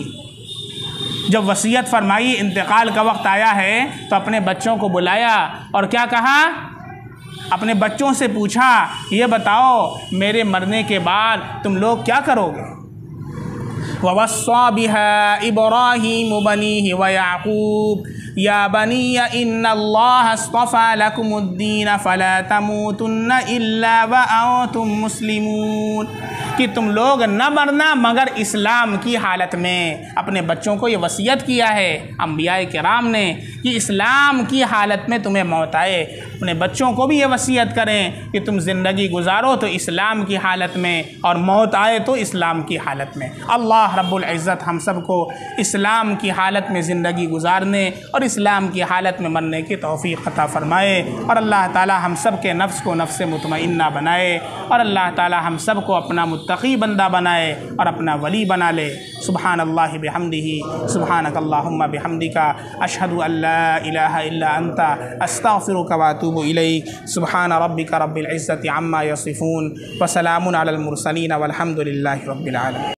जब वसीयत फरमाई, इंतकाल का वक्त आया है तो अपने बच्चों को बुलाया और क्या कहा, अपने बच्चों से पूछा, ये बताओ मेरे मरने के बाद तुम लोग क्या करोगे? ववस्सा बिहा इब्राहीम बनीहि व याक़ूब या बनिया इन्नल्लाह अस्तफ़ा लकुमुद्दीन फला तमूतुन्ना इल्ला व अंतुम मुस्लिमून, कि तुम लोग न मरना मगर इस्लाम की हालत में। अपने बच्चों को ये वसीयत किया है अंबियाए किराम ने कि इस्लाम की हालत में तुम्हें मौत आए। अपने बच्चों को भी ये वसीयत करें कि तुम ज़िंदगी गुजारो तो इस्लाम की हालत में और मौत आए तो इस्लाम की हालत में। अल्लाह रब्बुल इज़्ज़त हम सब को इस्लाम की हालत में ज़िंदगी गुजारने और इस्लाम की हालत में मरने की तौफ़ीक़ अता फ़रमाए और अल्लाह ताला हम सब के नफ्स को नफ्स मुतमइन्ना बनाए और अल्लाह ताला हम सब को अपना मुत्तक़ी बंदा बनाए और अपना वली बना ले। सुब्हानल्लाहि बिहम्दिही सुब्हानकल्लाहुम्मा बिहम्दिका अशहदु अल्ला इलाहा इल्ला अंता अस्तग़फिरुका व अतूबु इलैक। सुब्हान रब्बिका रब्बिल इज़्ज़ति अम्मा यसिफ़ून व सलामुन अलल मुरसलीन वल्हम्दुलिल्लाहि रब्बिल आलमीन।